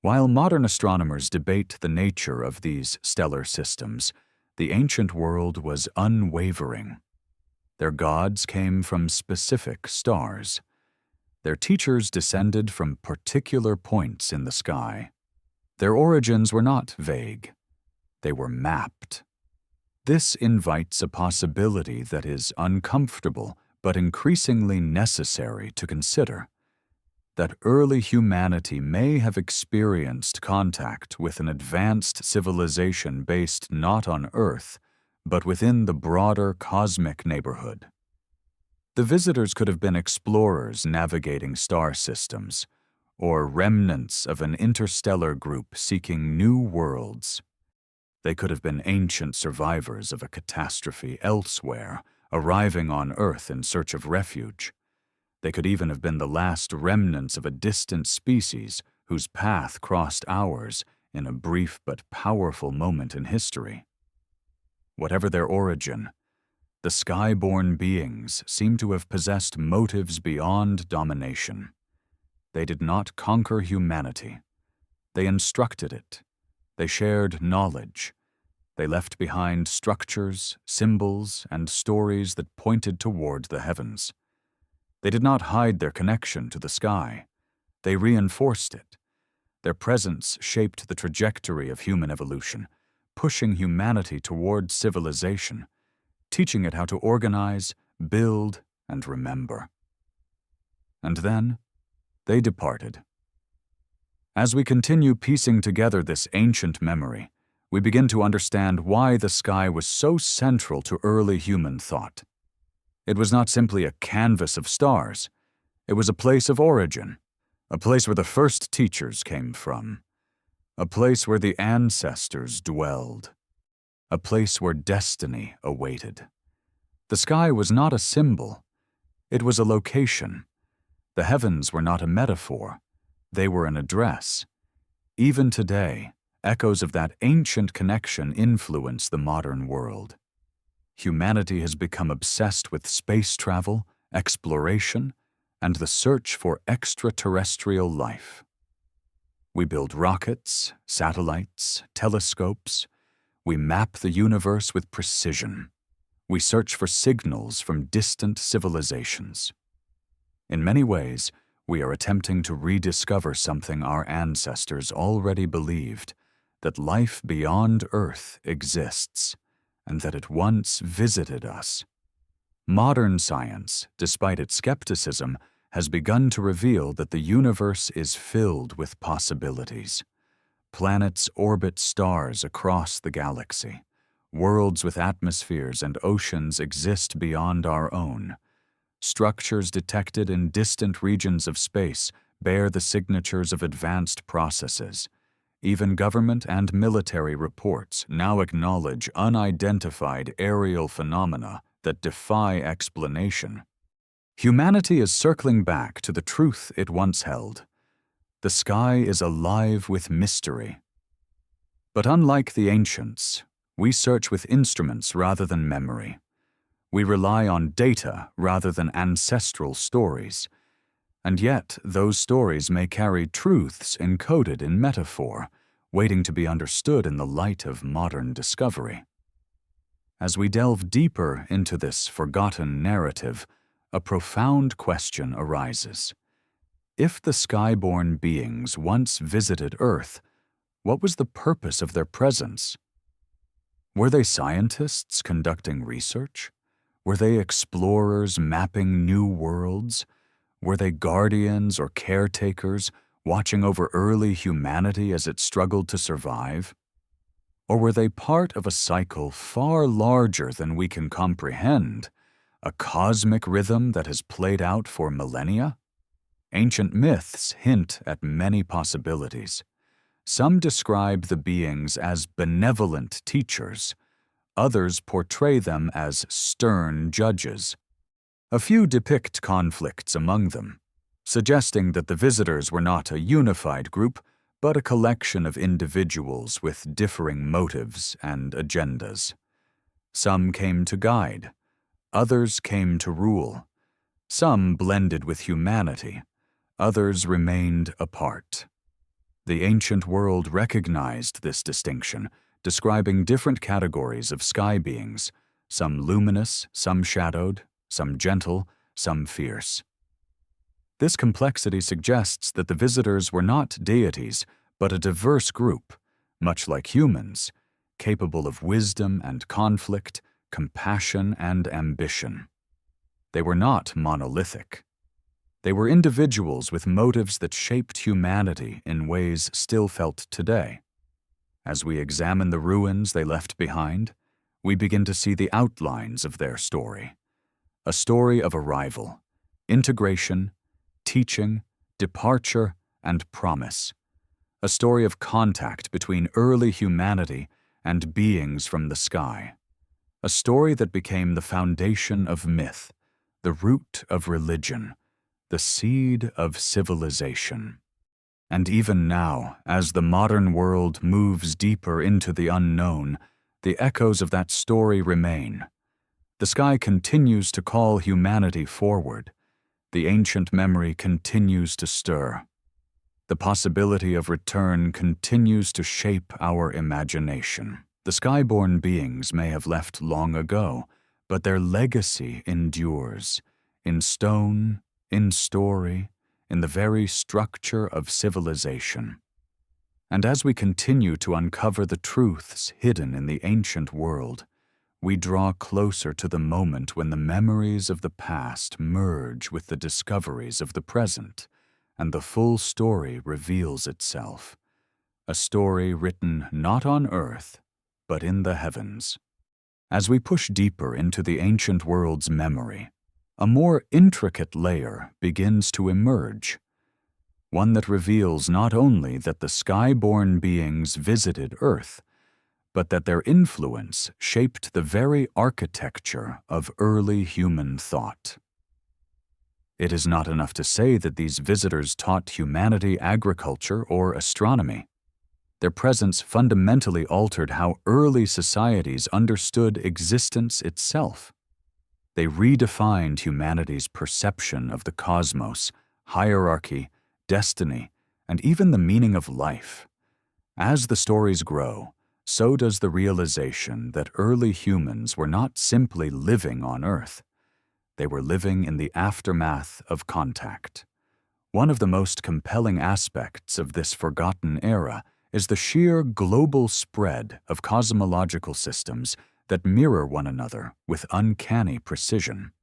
[SPEAKER 1] While modern astronomers debate the nature of these stellar systems, the ancient world was unwavering. Their gods came from specific stars. Their teachers descended from particular points in the sky. Their origins were not vague. They were mapped. This invites a possibility that is uncomfortable but increasingly necessary to consider. That early humanity may have experienced contact with an advanced civilization based not on Earth, but within the broader cosmic neighborhood. The visitors could have been explorers navigating star systems, or remnants of an interstellar group seeking new worlds. They could have been ancient survivors of a catastrophe elsewhere, arriving on Earth in search of refuge. They could even have been the last remnants of a distant species whose path crossed ours in a brief but powerful moment in history. Whatever their origin, the sky-born beings seem to have possessed motives beyond domination. They did not conquer humanity. They instructed it. They shared knowledge. They left behind structures, symbols, and stories that pointed toward the heavens. They did not hide their connection to the sky. They reinforced it. Their presence shaped the trajectory of human evolution, pushing humanity toward civilization, teaching it how to organize, build, and remember. And then, they departed. As we continue piecing together this ancient memory, we begin to understand why the sky was so central to early human thought. It was not simply a canvas of stars. It was a place of origin, a place where the first teachers came from, a place where the ancestors dwelled, a place where destiny awaited. The sky was not a symbol. It was a location. The heavens were not a metaphor. They were an address. Even today, echoes of that ancient connection influence the modern world. Humanity has become obsessed with space travel, exploration, and the search for extraterrestrial life. We build rockets, satellites, telescopes. We map the universe with precision. We search for signals from distant civilizations. In many ways, we are attempting to rediscover something our ancestors already believed, that life beyond Earth exists, and that it once visited us. Modern science, despite its skepticism, has begun to reveal that the universe is filled with possibilities. Planets orbit stars across the galaxy. Worlds with atmospheres and oceans exist beyond our own. Structures detected in distant regions of space bear the signatures of advanced processes. Even government and military reports now acknowledge unidentified aerial phenomena that defy explanation. Humanity is circling back to the truth it once held. The sky is alive with mystery. But unlike the ancients, we search with instruments rather than memory. We rely on data rather than ancestral stories. And yet, those stories may carry truths encoded in metaphor, waiting to be understood in the light of modern discovery. As we delve deeper into this forgotten narrative, a profound question arises. If the skyborne beings once visited Earth, what was the purpose of their presence? Were they scientists conducting research? Were they explorers mapping new worlds? Were they guardians or caretakers watching over early humanity as it struggled to survive? Or were they part of a cycle far larger than we can comprehend, a cosmic rhythm that has played out for millennia? Ancient myths hint at many possibilities. Some describe the beings as benevolent teachers. Others portray them as stern judges. A few depict conflicts among them, suggesting that the visitors were not a unified group, but a collection of individuals with differing motives and agendas. Some came to guide. Others came to rule. Some blended with humanity. Others remained apart. The ancient world recognized this distinction, describing different categories of sky beings, some luminous, some shadowed, some gentle, some fierce. This complexity suggests that the visitors were not deities, but a diverse group, much like humans, capable of wisdom and conflict, compassion and ambition. They were not monolithic. They were individuals with motives that shaped humanity in ways still felt today. As we examine the ruins they left behind, we begin to see the outlines of their story. A story of arrival, integration, teaching, departure, and promise. A story of contact between early humanity and beings from the sky. A story that became the foundation of myth, the root of religion, the seed of civilization. And even now, as the modern world moves deeper into the unknown, the echoes of that story remain. The sky continues to call humanity forward. The ancient memory continues to stir. The possibility of return continues to shape our imagination. The skyborne beings may have left long ago, but their legacy endures, in stone, in story, in the very structure of civilization. And as we continue to uncover the truths hidden in the ancient world, we draw closer to the moment when the memories of the past merge with the discoveries of the present, and the full story reveals itself. A story written not on earth, but in the heavens. As we push deeper into the ancient world's memory, a more intricate layer begins to emerge, one that reveals not only that the sky-born beings visited Earth, but that their influence shaped the very architecture of early human thought. It is not enough to say that these visitors taught humanity agriculture or astronomy. Their presence fundamentally altered how early societies understood existence itself. They redefined humanity's perception of the cosmos, hierarchy, destiny, and even the meaning of life. As the stories grow, so does the realization that early humans were not simply living on Earth. They were living in the aftermath of contact. One of the most compelling aspects of this forgotten era is the sheer global spread of cosmological systems that mirror one another with uncanny precision.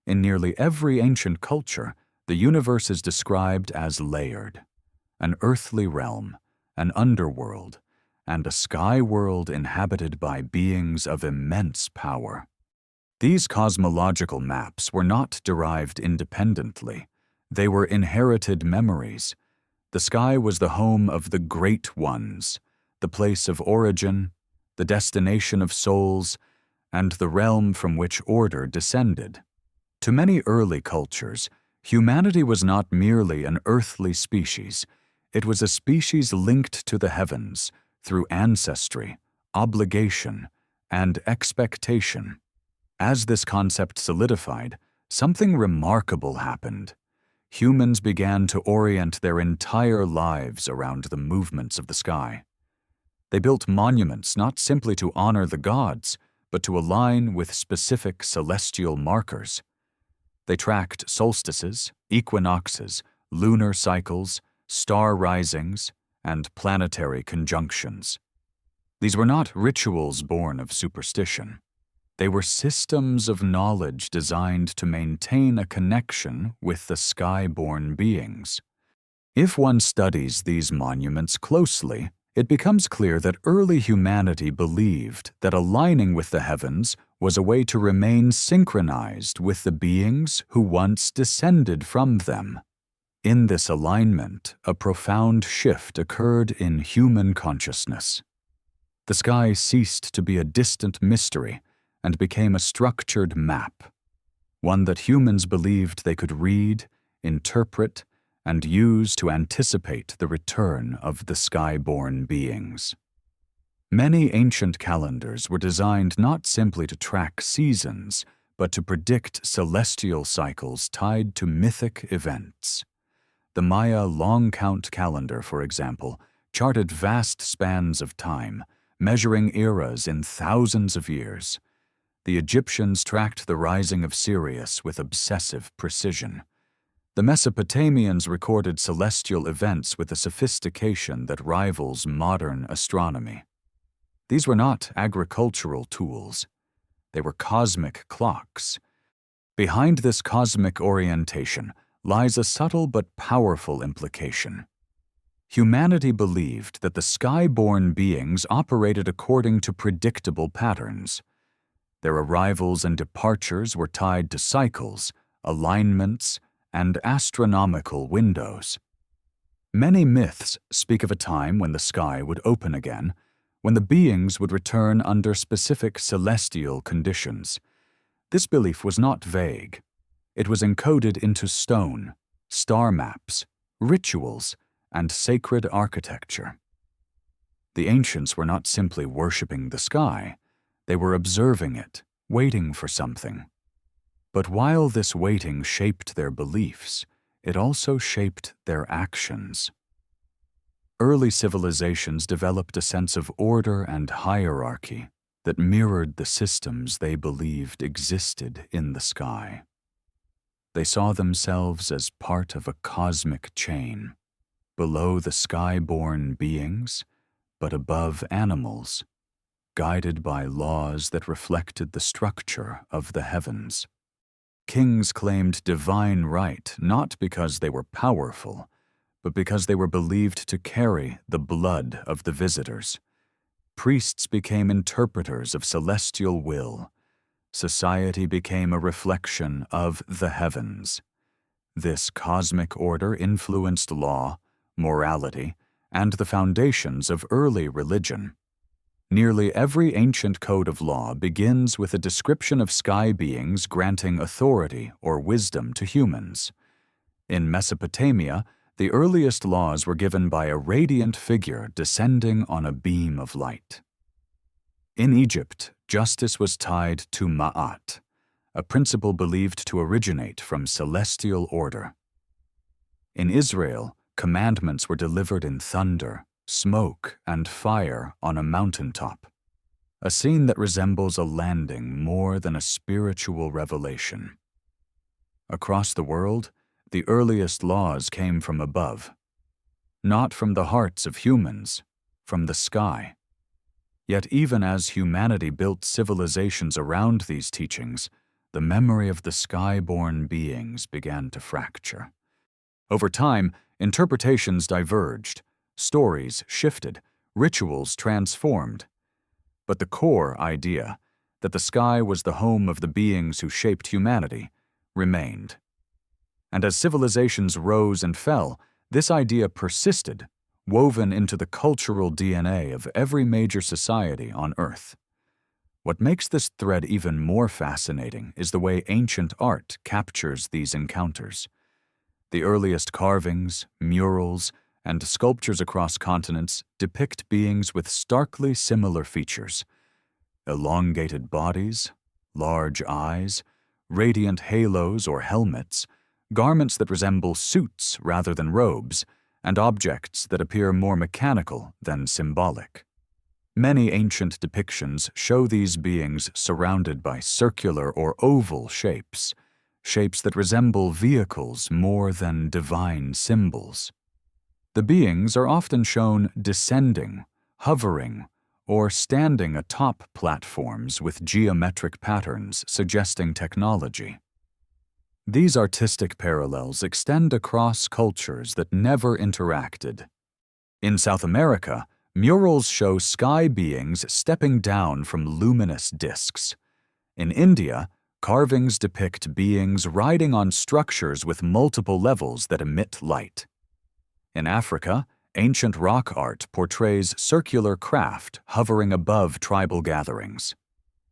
[SPEAKER 1] In nearly every ancient culture, the universe is described as layered: an earthly realm, an underworld, and a sky world inhabited by beings of immense power. These cosmological maps were not derived independently. They were inherited memories. The sky was the home of the Great Ones, the place of origin, the destination of souls, and the realm from which order descended. To many early cultures, humanity was not merely an earthly species. It was a species linked to the heavens through ancestry, obligation, and expectation. As this concept solidified, something remarkable happened. Humans began to orient their entire lives around the movements of the sky. They built monuments not simply to honor the gods, but to align with specific celestial markers. They tracked solstices, equinoxes, lunar cycles, star risings, and planetary conjunctions. These were not rituals born of superstition. They were systems of knowledge designed to maintain a connection with the sky-born beings. If one studies these monuments closely, it becomes clear that early humanity believed that aligning with the heavens was a way to remain synchronized with the beings who once descended from them. In this alignment, a profound shift occurred in human consciousness. The sky ceased to be a distant mystery and became a structured map, one that humans believed they could read, interpret, and use to anticipate the return of the sky-born beings. Many ancient calendars were designed not simply to track seasons, but to predict celestial cycles tied to mythic events. The Maya long count calendar, for example, charted vast spans of time, measuring eras in thousands of years. The Egyptians tracked the rising of Sirius with obsessive precision. The Mesopotamians recorded celestial events with a sophistication that rivals modern astronomy. These were not agricultural tools. They were cosmic clocks. Behind this cosmic orientation lies a subtle but powerful implication. Humanity believed that the sky-born beings operated according to predictable patterns. Their arrivals and departures were tied to cycles, alignments, and astronomical windows. Many myths speak of a time when the sky would open again, when the beings would return under specific celestial conditions. This belief was not vague. It was encoded into stone, star maps, rituals, and sacred architecture. The ancients were not simply worshipping the sky. They were observing it, waiting for something. But while this waiting shaped their beliefs, it also shaped their actions. Early civilizations developed a sense of order and hierarchy that mirrored the systems they believed existed in the sky. They saw themselves as part of a cosmic chain, below the sky-born beings, but above animals, guided by laws that reflected the structure of the heavens. Kings claimed divine right not because they were powerful, but because they were believed to carry the blood of the visitors. Priests became interpreters of celestial will. Society became a reflection of the heavens. This cosmic order influenced law, morality, and the foundations of early religion. Nearly every ancient code of law begins with a description of sky beings granting authority or wisdom to humans. In Mesopotamia, the earliest laws were given by a radiant figure descending on a beam of light. In Egypt, justice was tied to Ma'at, a principle believed to originate from celestial order. In Israel, commandments were delivered in thunder, smoke, and fire on a mountaintop, a scene that resembles a landing more than a spiritual revelation. Across the world, the earliest laws came from above, not from the hearts of humans, from the sky. Yet even as humanity built civilizations around these teachings, the memory of the sky-born beings began to fracture. Over time, interpretations diverged, stories shifted, rituals transformed. But the core idea, that the sky was the home of the beings who shaped humanity, remained. And as civilizations rose and fell, this idea persisted, woven into the cultural DNA of every major society on Earth. What makes this thread even more fascinating is the way ancient art captures these encounters. The earliest carvings, murals, and sculptures across continents depict beings with starkly similar features: elongated bodies, large eyes, radiant halos or helmets, garments that resemble suits rather than robes, and objects that appear more mechanical than symbolic. Many ancient depictions show these beings surrounded by circular or oval shapes, shapes that resemble vehicles more than divine symbols. The beings are often shown descending, hovering, or standing atop platforms with geometric patterns suggesting technology. These artistic parallels extend across cultures that never interacted. In South America, murals show sky beings stepping down from luminous disks. In India, carvings depict beings riding on structures with multiple levels that emit light. In Africa, ancient rock art portrays circular craft hovering above tribal gatherings.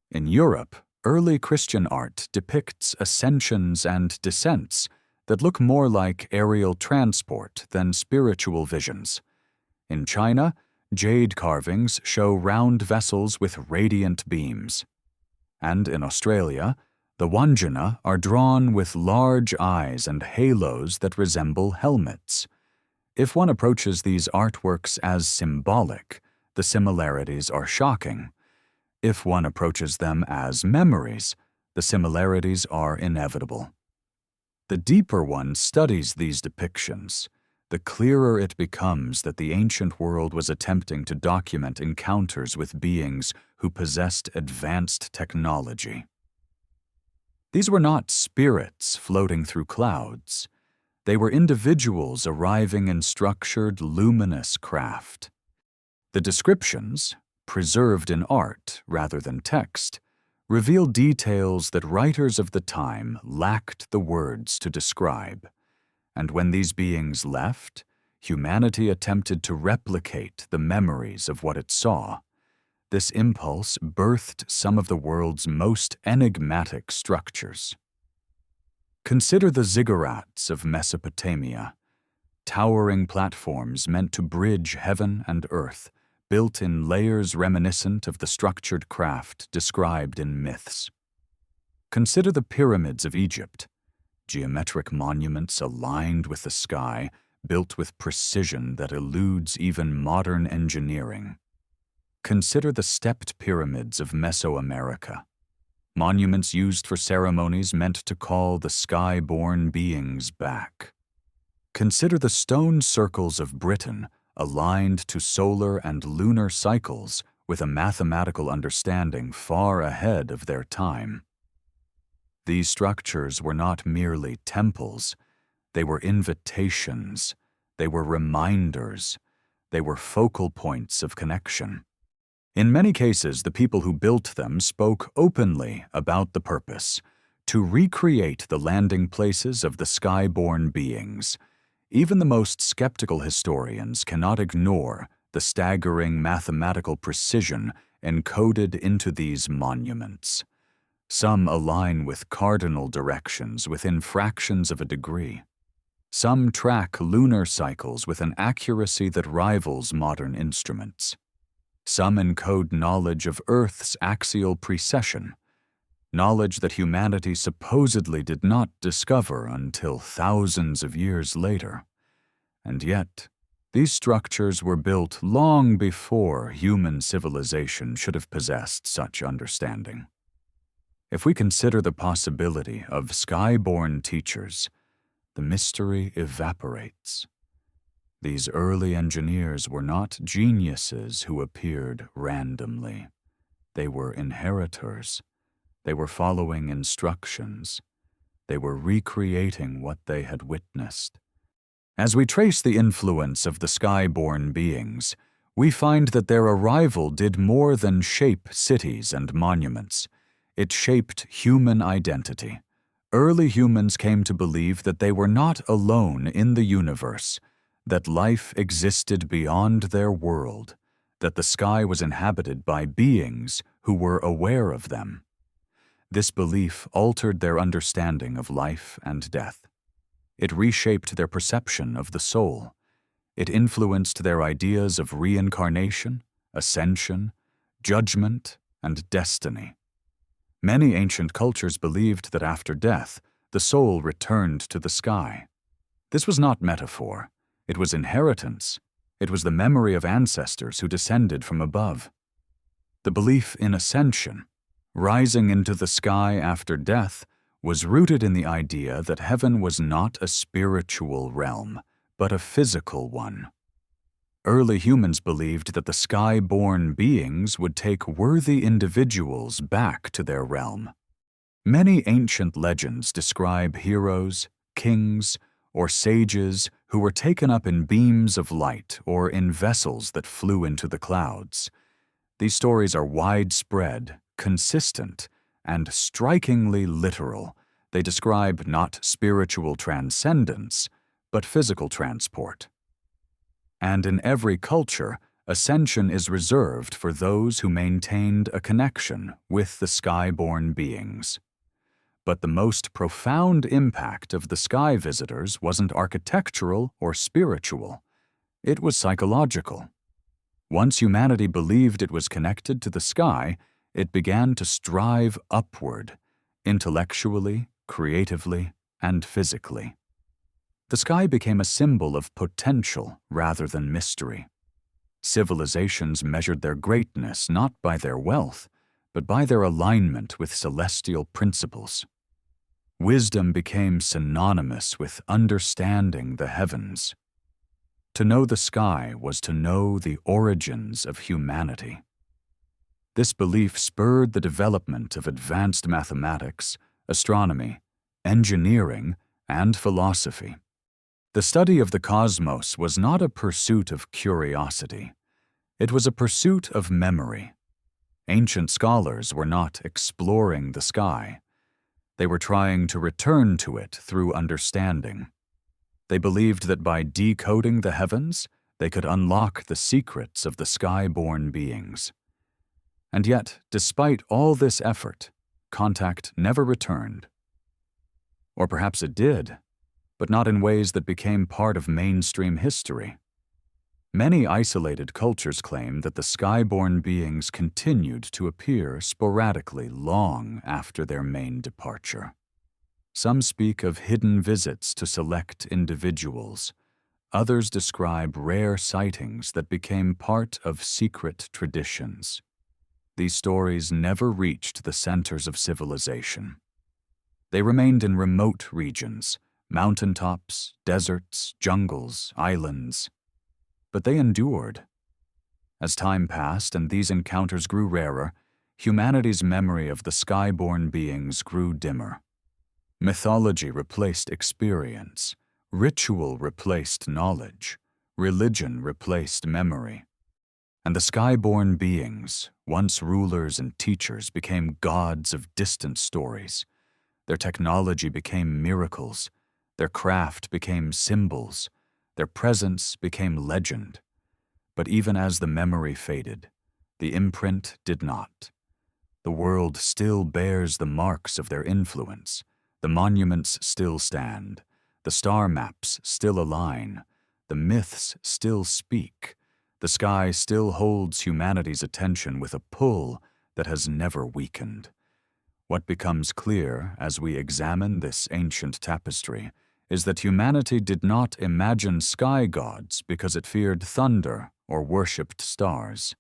[SPEAKER 1] In Europe, early Christian art depicts ascensions and descents that look more like aerial transport than spiritual visions. In China, jade carvings show round vessels with radiant beams. And in Australia, the Wandjina are drawn with large eyes and halos that resemble helmets. If one approaches these artworks as symbolic, the similarities are shocking. If one approaches them as memories, the similarities are inevitable. The deeper one studies these depictions, the clearer it becomes that the ancient world was attempting to document encounters with beings who possessed advanced technology. These were not spirits floating through clouds. They were individuals arriving in structured, luminous craft. The descriptions, preserved in art rather than text, reveal details that writers of the time lacked the words to describe. And when these beings left, humanity attempted to replicate the memories of what it saw. This impulse birthed some of the world's most enigmatic structures. Consider the ziggurats of Mesopotamia, towering platforms meant to bridge heaven and earth, built in layers reminiscent of the structured craft described in myths. Consider the pyramids of Egypt, geometric monuments aligned with the sky, built with precision that eludes even modern engineering. Consider the stepped pyramids of Mesoamerica, monuments used for ceremonies meant to call the sky-born beings back. Consider the stone circles of Britain aligned to solar and lunar cycles with a mathematical understanding far ahead of their time. These structures were not merely temples, they were invitations, they were reminders, they were focal points of connection. In many cases, the people who built them spoke openly about the purpose, to recreate the landing places of the sky-born beings. Even the most skeptical historians cannot ignore the staggering mathematical precision encoded into these monuments. Some align with cardinal directions within fractions of a degree. Some track lunar cycles with an accuracy that rivals modern instruments. Some encode knowledge of Earth's axial precession, knowledge that humanity supposedly did not discover until thousands of years later. And yet, these structures were built long before human civilization should have possessed such understanding. If we consider the possibility of sky-born teachers, the mystery evaporates. These early engineers were not geniuses who appeared randomly. They were inheritors. They were following instructions. They were recreating what they had witnessed. As we trace the influence of the sky-born beings, we find that their arrival did more than shape cities and monuments. It shaped human identity. Early humans came to believe that they were not alone in the universe, that life existed beyond their world, that the sky was inhabited by beings who were aware of them. This belief altered their understanding of life and death. It reshaped their perception of the soul. It influenced their ideas of reincarnation, ascension, judgment, and destiny. Many ancient cultures believed that after death, the soul returned to the sky. This was not metaphor. It was inheritance. It was the memory of ancestors who descended from above. The belief in ascension, rising into the sky after death, was rooted in the idea that heaven was not a spiritual realm, but a physical one. Early humans believed that the sky-born beings would take worthy individuals back to their realm. Many ancient legends describe heroes, kings, or sages who were taken up in beams of light or in vessels that flew into the clouds. These stories are widespread, consistent, and strikingly literal. They describe not spiritual transcendence, but physical transport. And in every culture, ascension is reserved for those who maintained a connection with the sky-born beings. But the most profound impact of the sky visitors wasn't architectural or spiritual. It was psychological. Once humanity believed it was connected to the sky, it began to strive upward, intellectually, creatively, and physically. The sky became a symbol of potential rather than mystery. Civilizations measured their greatness not by their wealth, but by their alignment with celestial principles. Wisdom became synonymous with understanding the heavens. To know the sky was to know the origins of humanity. This belief spurred the development of advanced mathematics, astronomy, engineering, and philosophy. The study of the cosmos was not a pursuit of curiosity. It was a pursuit of memory. Ancient scholars were not exploring the sky. They were trying to return to it through understanding. They believed that by decoding the heavens, they could unlock the secrets of the sky-born beings. And yet, despite all this effort, contact never returned. Or perhaps it did, but not in ways that became part of mainstream history. Many isolated cultures claim that the sky-born beings continued to appear sporadically long after their main departure. Some speak of hidden visits to select individuals. Others describe rare sightings that became part of secret traditions. these stories never reached the centers of civilization. They remained in remote regions, mountaintops, deserts, jungles, islands. But they endured. As time passed and these encounters grew rarer, humanity's memory of the sky-born beings grew dimmer. Mythology replaced experience, ritual replaced knowledge, religion replaced memory. And the sky-born beings, once rulers and teachers, became gods of distant stories. Their technology became miracles, their craft became symbols, their presence became legend. But even as the memory faded, the imprint did not. The world still bears the marks of their influence. The monuments still stand. The star maps still align. The myths still speak. The sky still holds humanity's attention with a pull that has never weakened. What becomes clear as we examine this ancient tapestry is that humanity did not imagine sky gods because it feared thunder or worshipped stars.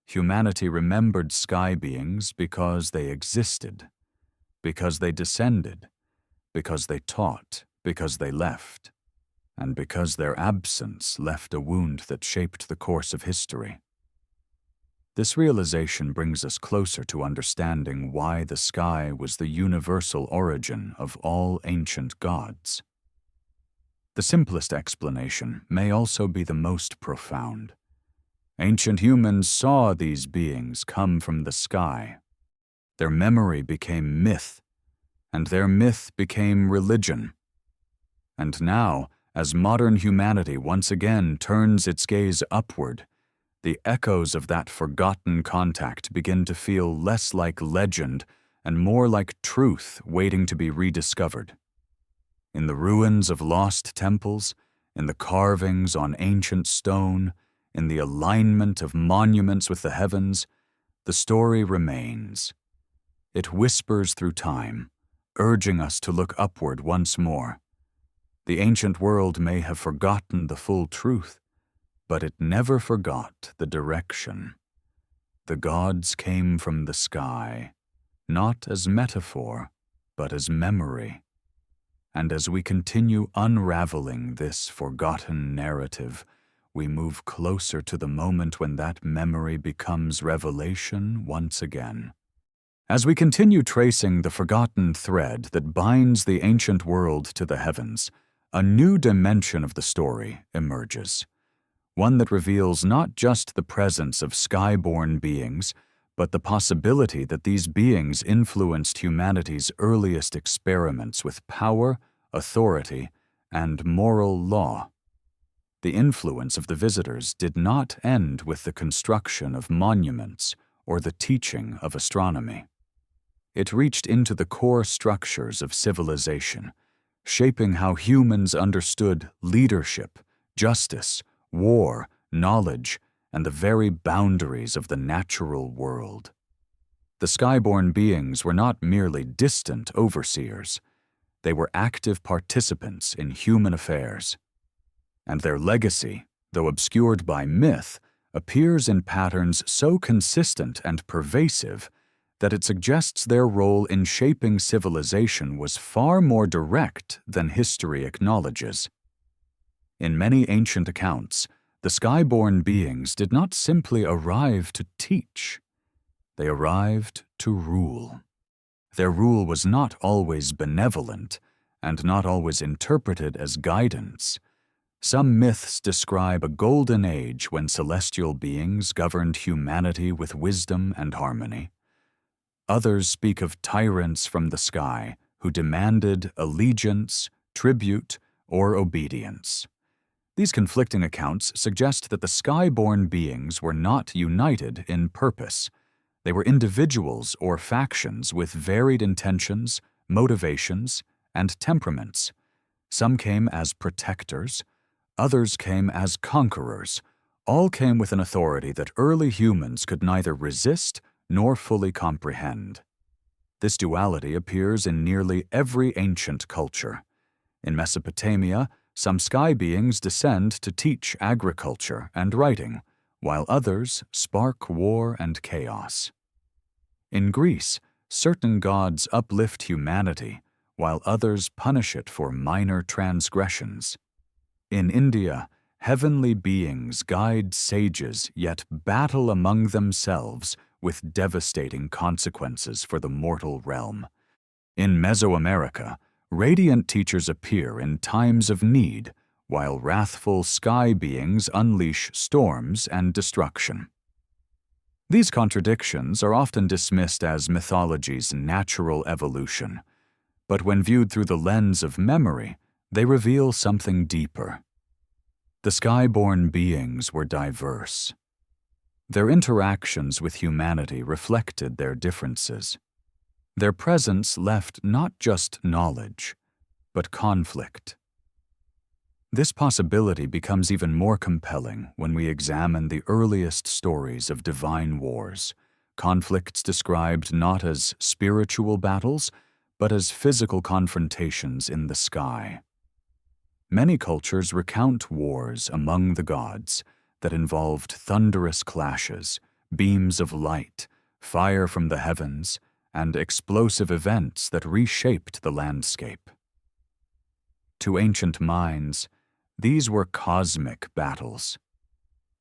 [SPEAKER 1] Humanity remembered sky beings because they existed, because they descended, because they taught, because they left, and because their absence left a wound that shaped the course of history. This realization brings us closer to understanding why the sky was the universal origin of all ancient gods. The simplest explanation may also be the most profound. Ancient humans saw these beings come from the sky. Their memory became myth, and their myth became religion. And now, as modern humanity once again turns its gaze upward, the echoes of that forgotten contact begin to feel less like legend and more like truth waiting to be rediscovered. In the ruins of lost temples, in the carvings on ancient stone, in the alignment of monuments with the heavens, the story remains. It whispers through time, urging us to look upward once more. The ancient world may have forgotten the full truth, but it never forgot the direction. The gods came from the sky, not as metaphor, but as memory. And as we continue unraveling this forgotten narrative, we move closer to the moment when that memory becomes revelation once again. As we continue tracing the forgotten thread that binds the ancient world to the heavens, a new dimension of the story emerges. One that reveals not just the presence of sky-born beings, but the possibility that these beings influenced humanity's earliest experiments with power, authority, and moral law. The influence of the visitors did not end with the construction of monuments or the teaching of astronomy. It reached into the core structures of civilization, shaping how humans understood leadership, justice, war, knowledge, and the very boundaries of the natural world. The skyborn beings were not merely distant overseers. They were active participants in human affairs. And their legacy, though obscured by myth, appears in patterns so consistent and pervasive that it suggests their role in shaping civilization was far more direct than history acknowledges. In many ancient accounts, the skyborn beings did not simply arrive to teach. They arrived to rule. Their rule was not always benevolent and not always interpreted as guidance. Some myths describe a golden age when celestial beings governed humanity with wisdom and harmony. Others speak of tyrants from the sky who demanded allegiance, tribute, or obedience. These conflicting accounts suggest that the sky-born beings were not united in purpose. They were individuals or factions with varied intentions, motivations, and temperaments. Some came as protectors, others came as conquerors. All came with an authority that early humans could neither resist nor fully comprehend. This duality appears in nearly every ancient culture. In Mesopotamia, some sky beings descend to teach agriculture and writing, while others spark war and chaos. In Greece, certain gods uplift humanity, while others punish it for minor transgressions. In India, heavenly beings guide sages yet battle among themselves with devastating consequences for the mortal realm. In Mesoamerica, radiant teachers appear in times of need, while wrathful sky beings unleash storms and destruction. These contradictions are often dismissed as mythology's natural evolution, but when viewed through the lens of memory, they reveal something deeper. The sky-born beings were diverse. Their interactions with humanity reflected their differences. Their presence left not just knowledge, but conflict. This possibility becomes even more compelling when we examine the earliest stories of divine wars, conflicts described not as spiritual battles, but as physical confrontations in the sky. Many cultures recount wars among the gods that involved thunderous clashes, beams of light, fire from the heavens, and explosive events that reshaped the landscape. To ancient minds, these were cosmic battles.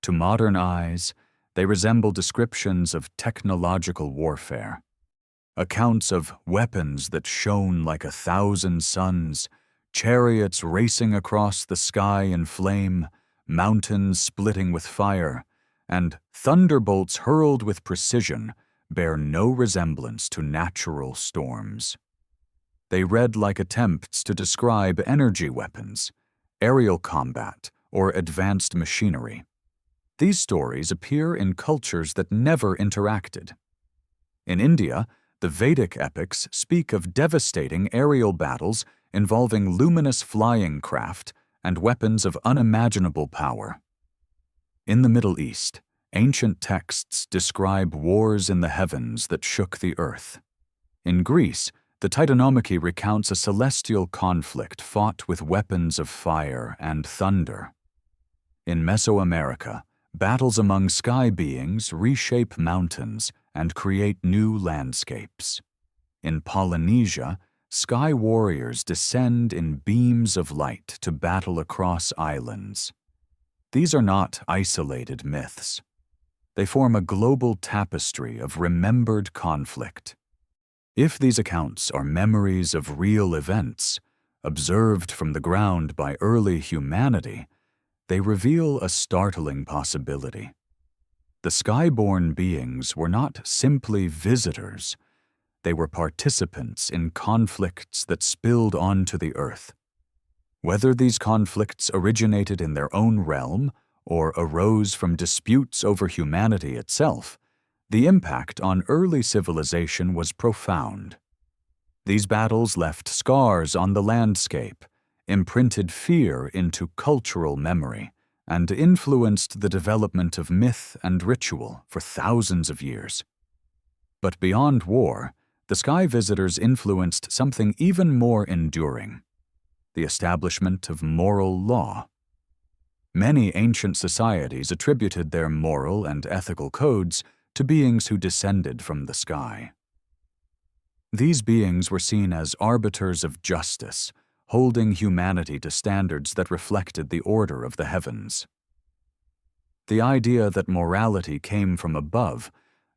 [SPEAKER 1] To modern eyes, they resemble descriptions of technological warfare, accounts of weapons that shone like 1,000 suns, chariots racing across the sky in flame, mountains splitting with fire, and thunderbolts hurled with precision bear no resemblance to natural storms. They read like attempts to describe energy weapons, aerial combat, or advanced machinery. These stories appear in cultures that never interacted. In India, the Vedic epics speak of devastating aerial battles involving luminous flying craft and weapons of unimaginable power. In the Middle East, ancient texts describe wars in the heavens that shook the earth. In Greece, the Titanomachy recounts a celestial conflict fought with weapons of fire and thunder. In Mesoamerica, battles among sky beings reshape mountains and create new landscapes. In Polynesia, sky warriors descend in beams of light to battle across islands. These are not isolated myths. They form a global tapestry of remembered conflict. If these accounts are memories of real events, observed from the ground by early humanity, they reveal a startling possibility. The sky-born beings were not simply visitors. They were participants in conflicts that spilled onto the earth. Whether these conflicts originated in their own realm or arose from disputes over humanity itself, the impact on early civilization was profound. These battles left scars on the landscape, imprinted fear into cultural memory, and influenced the development of myth and ritual for thousands of years. But beyond war, the sky visitors influenced something even more enduring: the establishment of moral law. Many ancient societies attributed their moral and ethical codes to beings who descended from the sky. These beings were seen as arbiters of justice, holding humanity to standards that reflected the order of the heavens. The idea that morality came from above,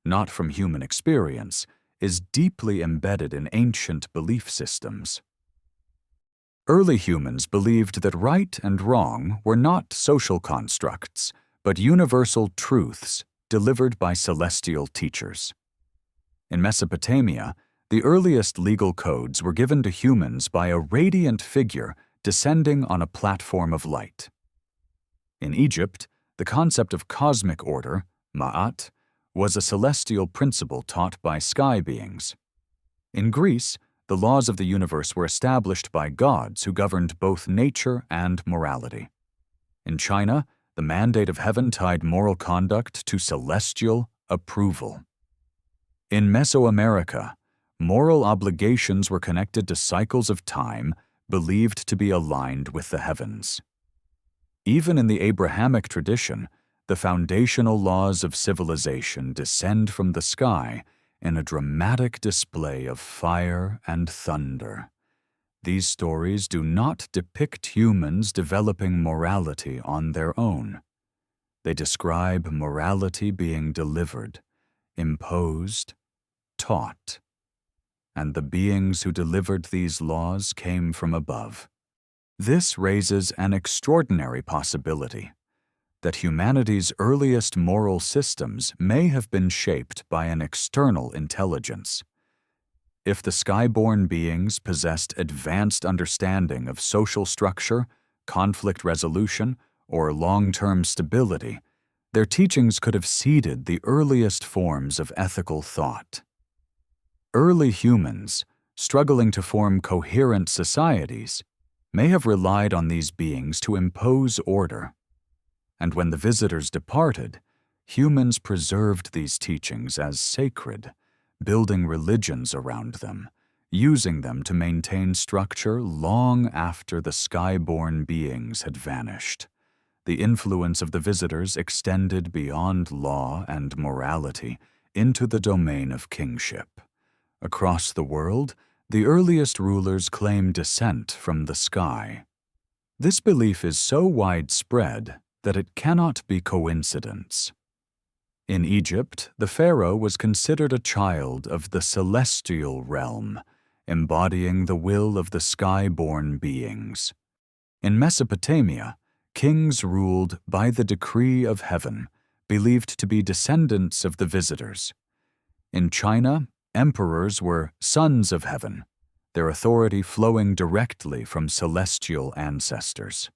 [SPEAKER 1] not from human experience, is deeply embedded in ancient belief systems. Early humans believed that right and wrong were not social constructs, but universal truths delivered by celestial teachers. In Mesopotamia, the earliest legal codes were given to humans by a radiant figure descending on a platform of light. In Egypt, the concept of cosmic order, ma'at, was a celestial principle taught by sky beings. In Greece, the laws of the universe were established by gods who governed both nature and morality. In China, the mandate of heaven tied moral conduct to celestial approval. In Mesoamerica, moral obligations were connected to cycles of time believed to be aligned with the heavens. Even in the Abrahamic tradition, The foundational laws of civilization descend from the sky in a dramatic display of fire and thunder. These stories do not depict humans developing morality on their own. They describe morality being delivered, imposed, taught. And the beings who delivered these laws came from above. This raises an extraordinary possibility that humanity's earliest moral systems may have been shaped by an external intelligence. If the skyborn beings possessed advanced understanding of social structure, conflict resolution, or long-term stability, their teachings could have seeded the earliest forms of ethical thought. Early humans, struggling to form coherent societies, may have relied on these beings to impose order. And when the visitors departed, humans preserved these teachings as sacred, building religions around them, using them to maintain structure long after the skyborn beings had vanished. The influence of the visitors extended beyond law and morality into the domain of kingship. Across the world, the earliest rulers claim descent from the sky. This belief is so widespread that it cannot be coincidence. In Egypt, the pharaoh was considered a child of the celestial realm, embodying the will of the skyborn beings. In Mesopotamia, kings ruled by the decree of heaven, believed to be descendants of the visitors. In China, emperors were sons of heaven, their authority flowing directly from celestial ancestors.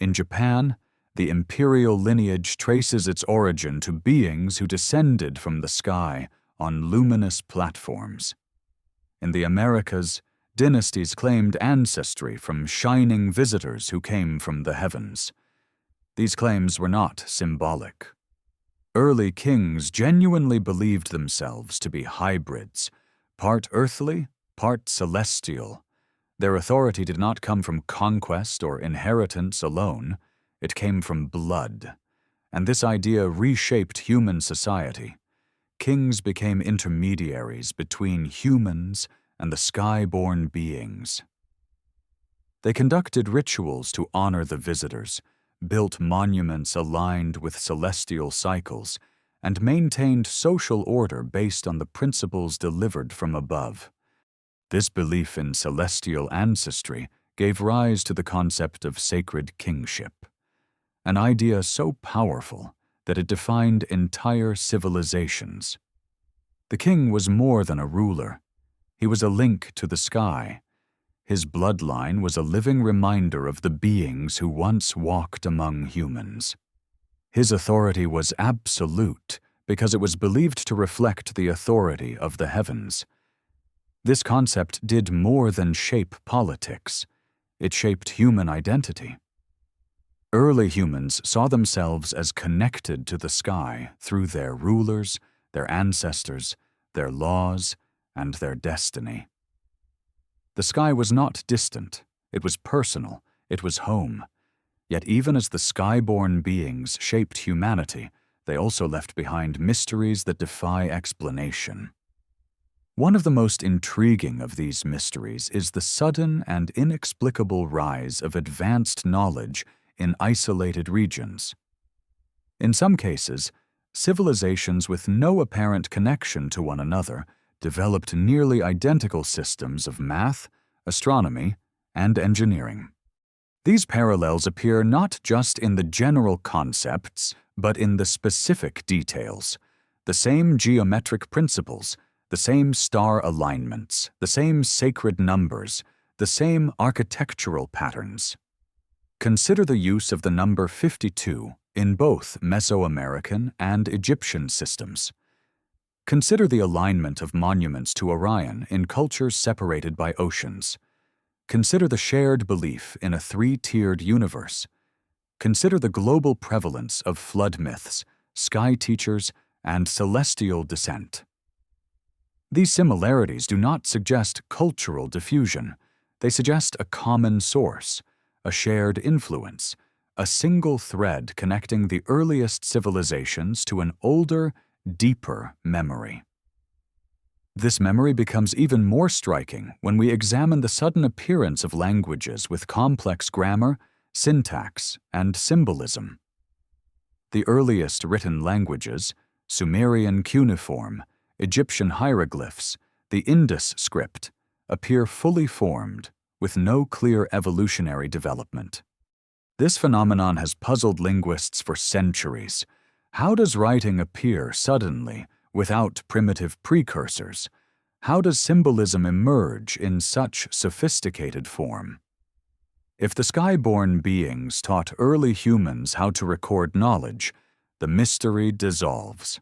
[SPEAKER 1] In Japan, the imperial lineage traces its origin to beings who descended from the sky on luminous platforms. In the Americas, dynasties claimed ancestry from shining visitors who came from the heavens. These claims were not symbolic. Early kings genuinely believed themselves to be hybrids, part earthly, part celestial. Their authority did not come from conquest or inheritance alone. It came from blood, and this idea reshaped human society. Kings became intermediaries between humans and the sky-born beings. They conducted rituals to honor the visitors, built monuments aligned with celestial cycles, and maintained social order based on the principles delivered from above. This belief in celestial ancestry gave rise to the concept of sacred kingship, an idea so powerful that it defined entire civilizations. The king was more than a ruler. He was a link to the sky. His bloodline was a living reminder of the beings who once walked among humans. His authority was absolute because it was believed to reflect the authority of the heavens. This concept did more than shape politics. It shaped human identity. Early humans saw themselves as connected to the sky through their rulers, their ancestors, their laws, and their destiny. The sky was not distant, it was personal, it was home. Yet even as the sky-born beings shaped humanity, they also left behind mysteries that defy explanation. One of the most intriguing of these mysteries is the sudden and inexplicable rise of advanced knowledge in isolated regions. In some cases, civilizations with no apparent connection to one another developed nearly identical systems of math, astronomy, and engineering. These parallels appear not just in the general concepts, but in the specific details. The same geometric principles, the same star alignments, the same sacred numbers, the same architectural patterns. Consider the use of the number 52 in both Mesoamerican and Egyptian systems. Consider the alignment of monuments to Orion in cultures separated by oceans. Consider the shared belief in a three-tiered universe. Consider the global prevalence of flood myths, sky teachers, and celestial descent. These similarities do not suggest cultural diffusion. They suggest a common source, a shared influence, a single thread connecting the earliest civilizations to an older, deeper memory. This memory becomes even more striking when we examine the sudden appearance of languages with complex grammar, syntax, and symbolism. The earliest written languages, Sumerian cuneiform, Egyptian hieroglyphs, the Indus script, appear fully formed, with no clear evolutionary development. This phenomenon has puzzled linguists for centuries. How does writing appear suddenly, without primitive precursors? How does symbolism emerge in such sophisticated form? If the sky-born beings taught early humans how to record knowledge, the mystery dissolves.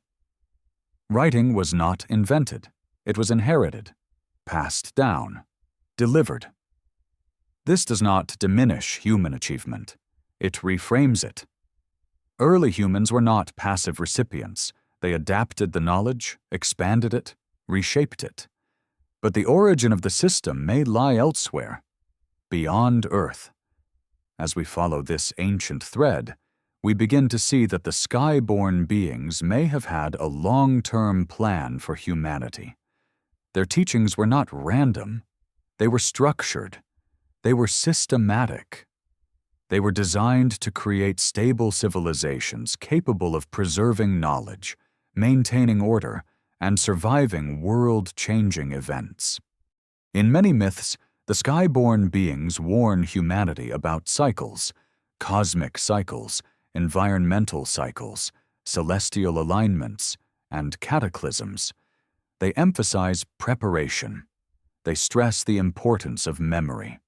[SPEAKER 1] Writing was not invented. It was inherited, passed down, delivered. This does not diminish human achievement. It reframes it. Early humans were not passive recipients. They adapted the knowledge, expanded it, reshaped it. But the origin of the system may lie elsewhere, beyond Earth. As we follow this ancient thread, we begin to see that the sky-born beings may have had a long-term plan for humanity. Their teachings were not random. They were structured. They were systematic. They were designed to create stable civilizations capable of preserving knowledge, maintaining order, and surviving world-changing events. In many myths, the sky-born beings warn humanity about cycles, cosmic cycles, environmental cycles, celestial alignments, and cataclysms. They emphasize preparation. They stress the importance of memory.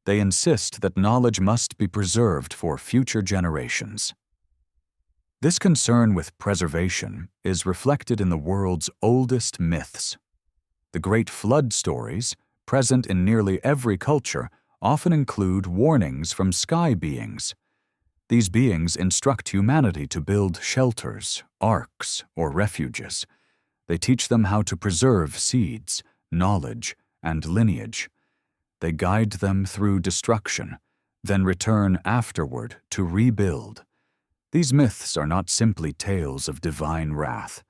[SPEAKER 1] They insist that knowledge must be preserved for future generations. This concern with preservation is reflected in the world's oldest myths. The great flood stories, present in nearly every culture, often include warnings from sky beings. These beings instruct humanity to build shelters, arks, or refuges. They teach them how to preserve seeds, knowledge, and lineage. They guide them through destruction, then return afterward to rebuild. These myths are not simply tales of divine wrath.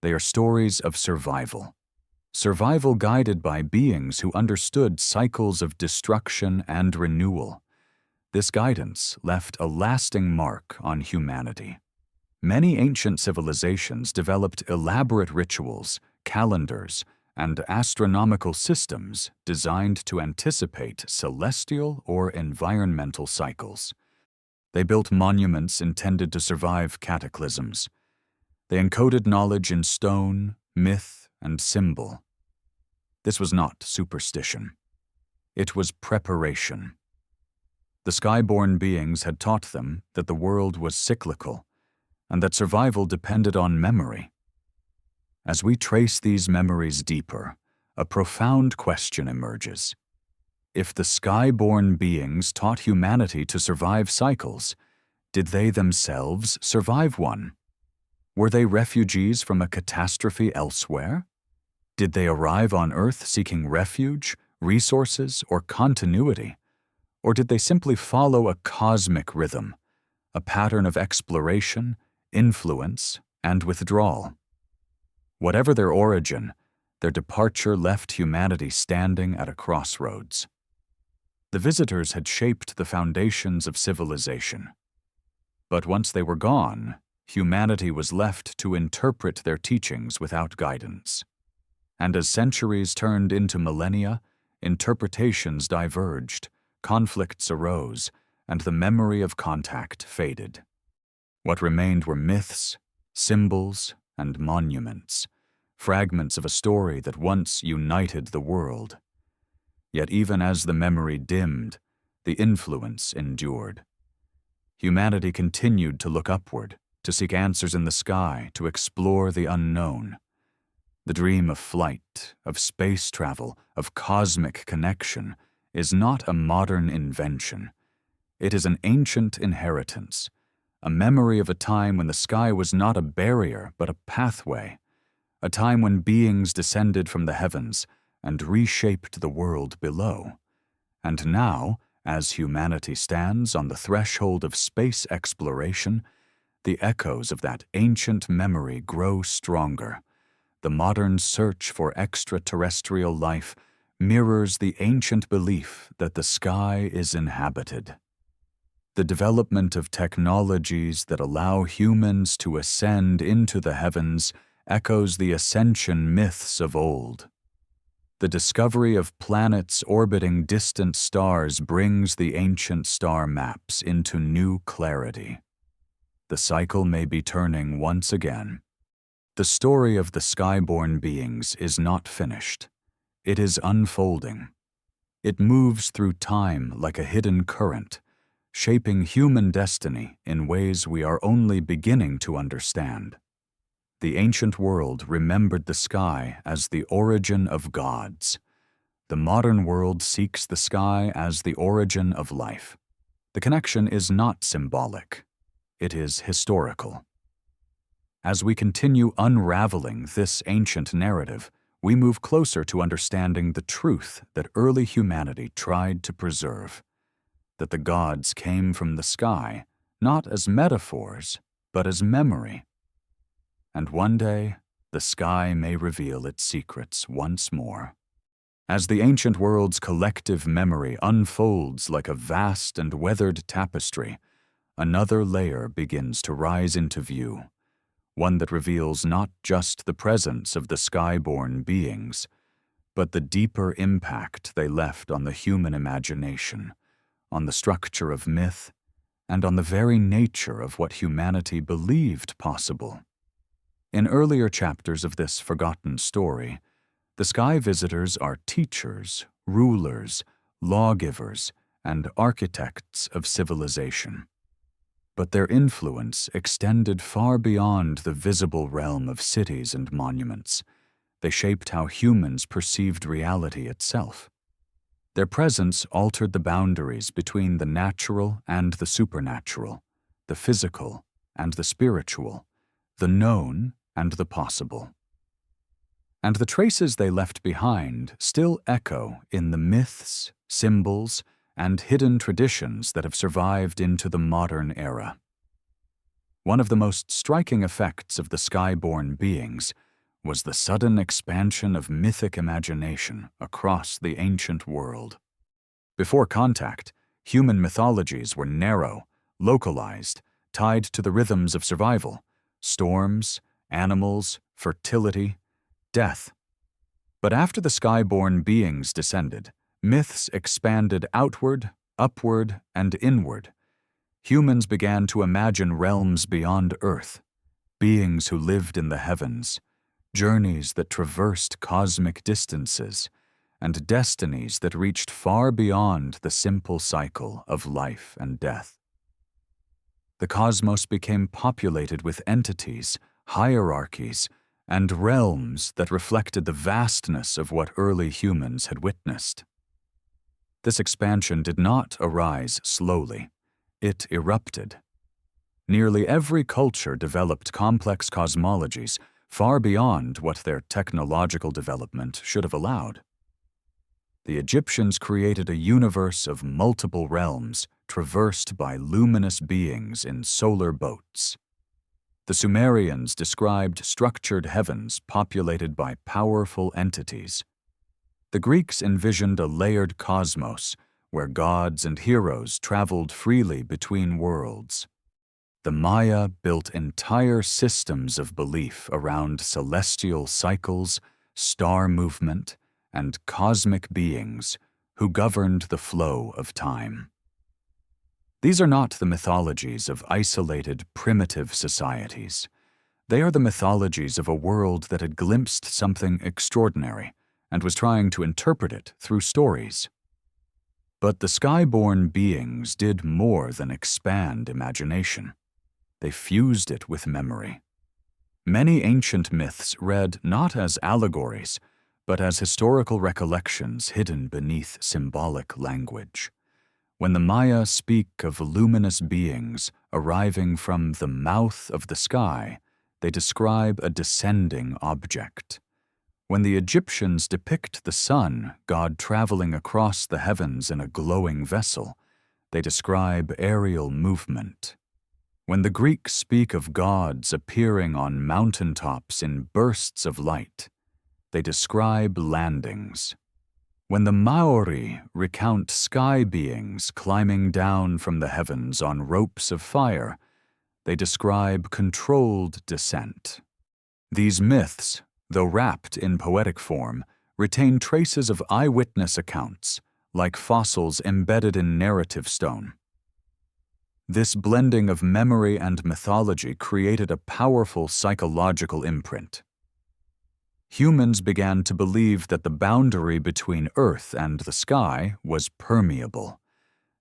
[SPEAKER 1] They are stories of survival. Survival guided by beings who understood cycles of destruction and renewal. This guidance left a lasting mark on humanity. Many ancient civilizations developed elaborate rituals, calendars, and astronomical systems designed to anticipate celestial or environmental cycles. They built monuments intended to survive cataclysms. They encoded knowledge in stone, myth, and symbol. This was not superstition. It was preparation. The sky-born beings had taught them that the world was cyclical and that survival depended on memory. As we trace these memories deeper, a profound question emerges. If the sky-born beings taught humanity to survive cycles, did they themselves survive one? Were they refugees from a catastrophe elsewhere? Did they arrive on Earth seeking refuge, resources, or continuity? Or did they simply follow a cosmic rhythm, a pattern of exploration, influence, and withdrawal? Whatever their origin, their departure left humanity standing at a crossroads. The visitors had shaped the foundations of civilization. But once they were gone, humanity was left to interpret their teachings without guidance. And as centuries turned into millennia, interpretations diverged, conflicts arose, and the memory of contact faded. What remained were myths, symbols, and monuments, fragments of a story that once united the world. Yet even as the memory dimmed, the influence endured. Humanity continued to look upward, to seek answers in the sky, to explore the unknown. The dream of flight, of space travel, of cosmic connection is not a modern invention. It is an ancient inheritance, a memory of a time when the sky was not a barrier but a pathway, a time when beings descended from the heavens and reshaped the world below. And now, As humanity stands on the threshold of space exploration, the echoes of that ancient memory grow stronger. The modern search for extraterrestrial life mirrors the ancient belief that the sky is inhabited. The development of technologies that allow humans to ascend into the heavens echoes the ascension myths of old. The discovery of planets orbiting distant stars brings the ancient star maps into new clarity. The cycle may be turning once again. The story of the skyborn beings is not finished. It is unfolding. It moves through time like a hidden current, shaping human destiny in ways we are only beginning to understand. The ancient world remembered the sky as the origin of gods. The modern world seeks the sky as the origin of life. The connection is not symbolic. It is historical. As we continue unraveling this ancient narrative, we move closer to understanding the truth that early humanity tried to preserve, that the gods came from the sky, not as metaphors, but as memory. And one day, the sky may reveal its secrets once more. As the ancient world's collective memory unfolds like a vast and weathered tapestry, another layer begins to rise into view, one that reveals not just the presence of the skyborn beings, but the deeper impact they left on the human imagination, on the structure of myth, and on the very nature of what humanity believed possible. In earlier chapters of this forgotten story, the sky visitors are teachers, rulers, lawgivers, and architects of civilization. But their influence extended far beyond the visible realm of cities and monuments. They shaped how humans perceived reality itself. Their presence altered the boundaries between the natural and the supernatural, the physical and the spiritual, the known and the possible. And the traces they left behind still echo in the myths, symbols, and hidden traditions that have survived into the modern era. One of the most striking effects of the skyborn beings was the sudden expansion of mythic imagination across the ancient world. Before contact, human mythologies were narrow, localized, tied to the rhythms of survival: storms, animals, fertility, death. But after the skyborn beings descended, myths expanded outward, upward, and inward. Humans began to imagine realms beyond Earth, beings who lived in the heavens, journeys that traversed cosmic distances, and destinies that reached far beyond the simple cycle of life and death. The cosmos became populated with entities, hierarchies, and realms that reflected the vastness of what early humans had witnessed. This expansion did not arise slowly. It erupted. Nearly every culture developed complex cosmologies far beyond what their technological development should have allowed. The Egyptians created a universe of multiple realms traversed by luminous beings in solar boats. The Sumerians described structured heavens populated by powerful entities. The Greeks envisioned a layered cosmos where gods and heroes traveled freely between worlds. The Maya built entire systems of belief around celestial cycles, star movement, and cosmic beings who governed the flow of time. These are not the mythologies of isolated, primitive societies. They are the mythologies of a world that had glimpsed something extraordinary and was trying to interpret it through stories. But the skyborn beings did more than expand imagination. They fused it with memory. Many ancient myths read not as allegories, but as historical recollections hidden beneath symbolic language. When the Maya speak of luminous beings arriving from the mouth of the sky, they describe a descending object. When the Egyptians depict the sun, God traveling across the heavens in a glowing vessel, they describe aerial movement. When the Greeks speak of gods appearing on mountaintops in bursts of light, they describe landings. When the Maori recount sky beings climbing down from the heavens on ropes of fire, they describe controlled descent. These myths, though wrapped in poetic form, retain traces of eyewitness accounts, like fossils embedded in narrative stone. This blending of memory and mythology created a powerful psychological imprint. Humans began to believe that the boundary between Earth and the sky was permeable,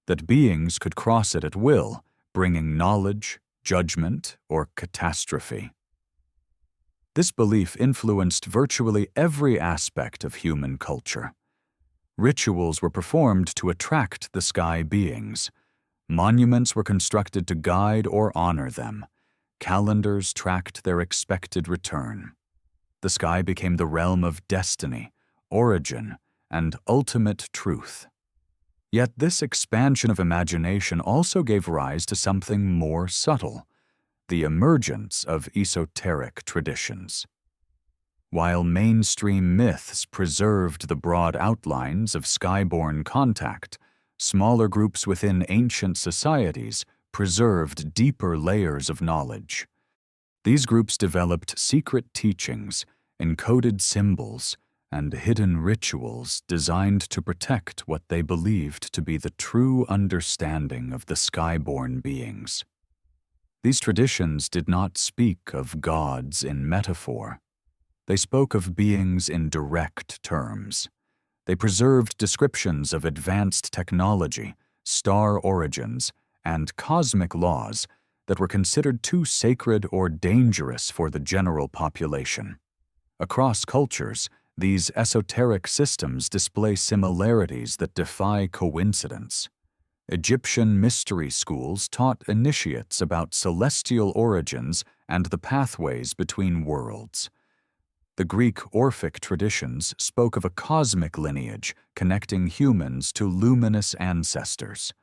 [SPEAKER 1] that beings could cross it at will, bringing knowledge, judgment, or catastrophe. This belief influenced virtually every aspect of human culture. Rituals were performed to attract the sky beings. Monuments were constructed to guide or honor them. Calendars tracked their expected return. The sky became the realm of destiny, origin, and ultimate truth. Yet this expansion of imagination also gave rise to something more subtle: the emergence of esoteric traditions. While mainstream myths preserved the broad outlines of skyborne contact, smaller groups within ancient societies preserved deeper layers of knowledge. These groups developed secret teachings, encoded symbols, and hidden rituals designed to protect what they believed to be the true understanding of the skyborne beings. These traditions did not speak of gods in metaphor. They spoke of beings in direct terms. They preserved descriptions of advanced technology, star origins, and cosmic laws that were considered too sacred or dangerous for the general population. Across cultures, these esoteric systems display similarities that defy coincidence. Egyptian mystery schools taught initiates about celestial origins and the pathways between worlds. The Greek Orphic traditions spoke of a cosmic lineage connecting humans to luminous ancestors.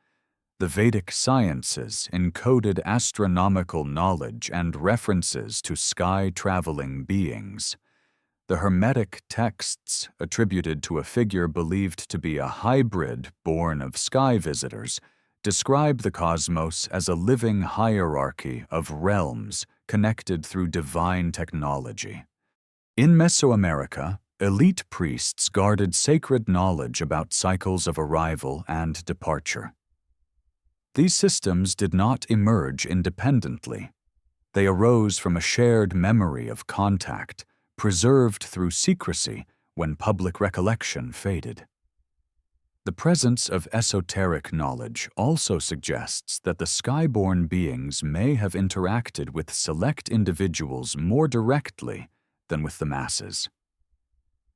[SPEAKER 1] The Vedic sciences encoded astronomical knowledge and references to sky-traveling beings. The Hermetic texts, attributed to a figure believed to be a hybrid born of sky visitors, describe the cosmos as a living hierarchy of realms connected through divine technology. In Mesoamerica, elite priests guarded sacred knowledge about cycles of arrival and departure. These systems did not emerge independently. They arose from a shared memory of contact, preserved through secrecy when public recollection faded. The presence of esoteric knowledge also suggests that the skyborne beings may have interacted with select individuals more directly than with the masses.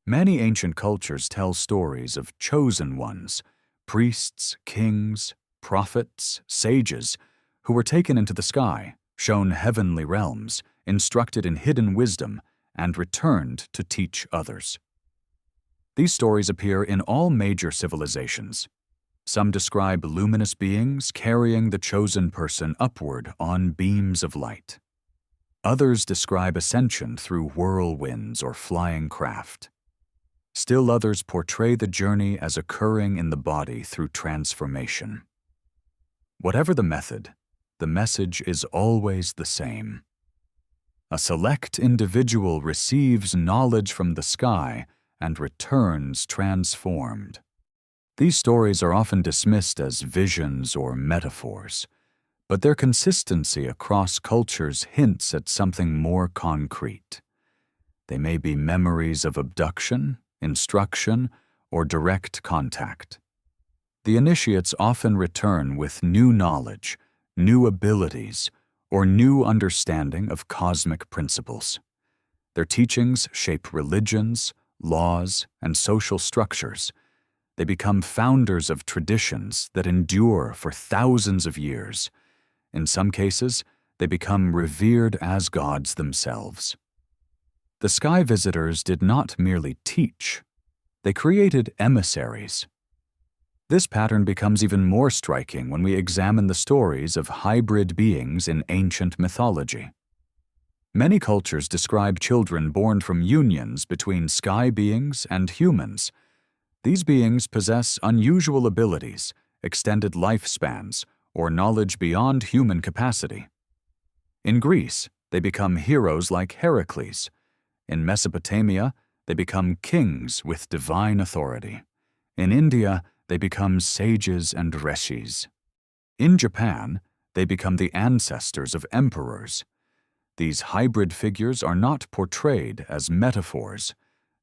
[SPEAKER 1] Many ancient cultures tell stories of chosen ones, priests, kings, prophets, sages, who were taken into the sky, shown heavenly realms, instructed in hidden wisdom, and returned to teach others. These stories appear in all major civilizations. Some describe luminous beings carrying the chosen person upward on beams of light. Others describe ascension through whirlwinds or flying craft. Still others portray the journey as occurring in the body through transformation. Whatever the method, the message is always the same. A select individual receives knowledge from the sky and returns transformed. These stories are often dismissed as visions or metaphors, but their consistency across cultures hints at something more concrete. They may be memories of abduction, instruction, or direct contact. The initiates often return with new knowledge, new abilities, or new understanding of cosmic principles. Their teachings shape religions, laws, and social structures. They become founders of traditions that endure for thousands of years. In some cases, they become revered as gods themselves. The sky visitors did not merely teach, they created emissaries. This pattern becomes even more striking when we examine the stories of hybrid beings in ancient mythology. Many cultures describe children born from unions between sky beings and humans. These beings possess unusual abilities, extended lifespans, or knowledge beyond human capacity. In Greece, they become heroes like Heracles. In Mesopotamia, they become kings with divine authority. In India, they become sages and rishis. In Japan, they become the ancestors of emperors. These hybrid figures are not portrayed as metaphors.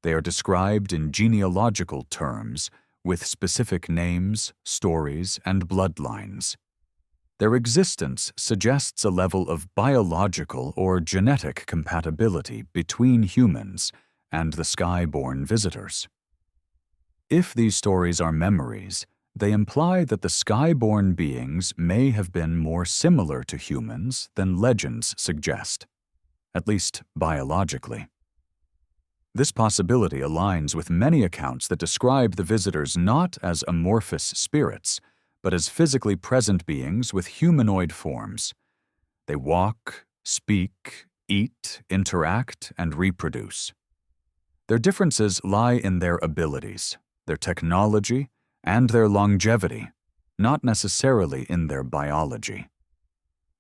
[SPEAKER 1] They are described in genealogical terms, with specific names, stories, and bloodlines. Their existence suggests a level of biological or genetic compatibility between humans and the sky-born visitors. If these stories are memories, they imply that the sky-born beings may have been more similar to humans than legends suggest, at least biologically. This possibility aligns with many accounts that describe the visitors not as amorphous spirits, but as physically present beings with humanoid forms. They walk, speak, eat, interact, and reproduce. Their differences lie in their abilities, their technology, and their longevity, not necessarily in their biology.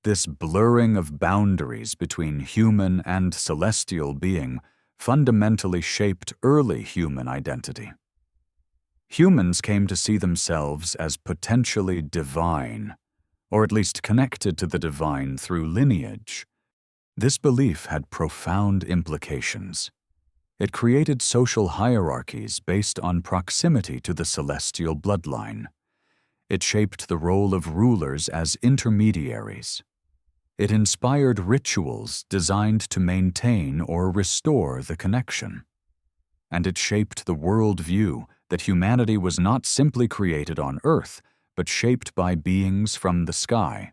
[SPEAKER 1] This blurring of boundaries between human and celestial being fundamentally shaped early human identity. Humans came to see themselves as potentially divine, or at least connected to the divine through lineage. This belief had profound implications. It created social hierarchies based on proximity to the celestial bloodline. It shaped the role of rulers as intermediaries. It inspired rituals designed to maintain or restore the connection. And it shaped the worldview that humanity was not simply created on Earth, but shaped by beings from the sky.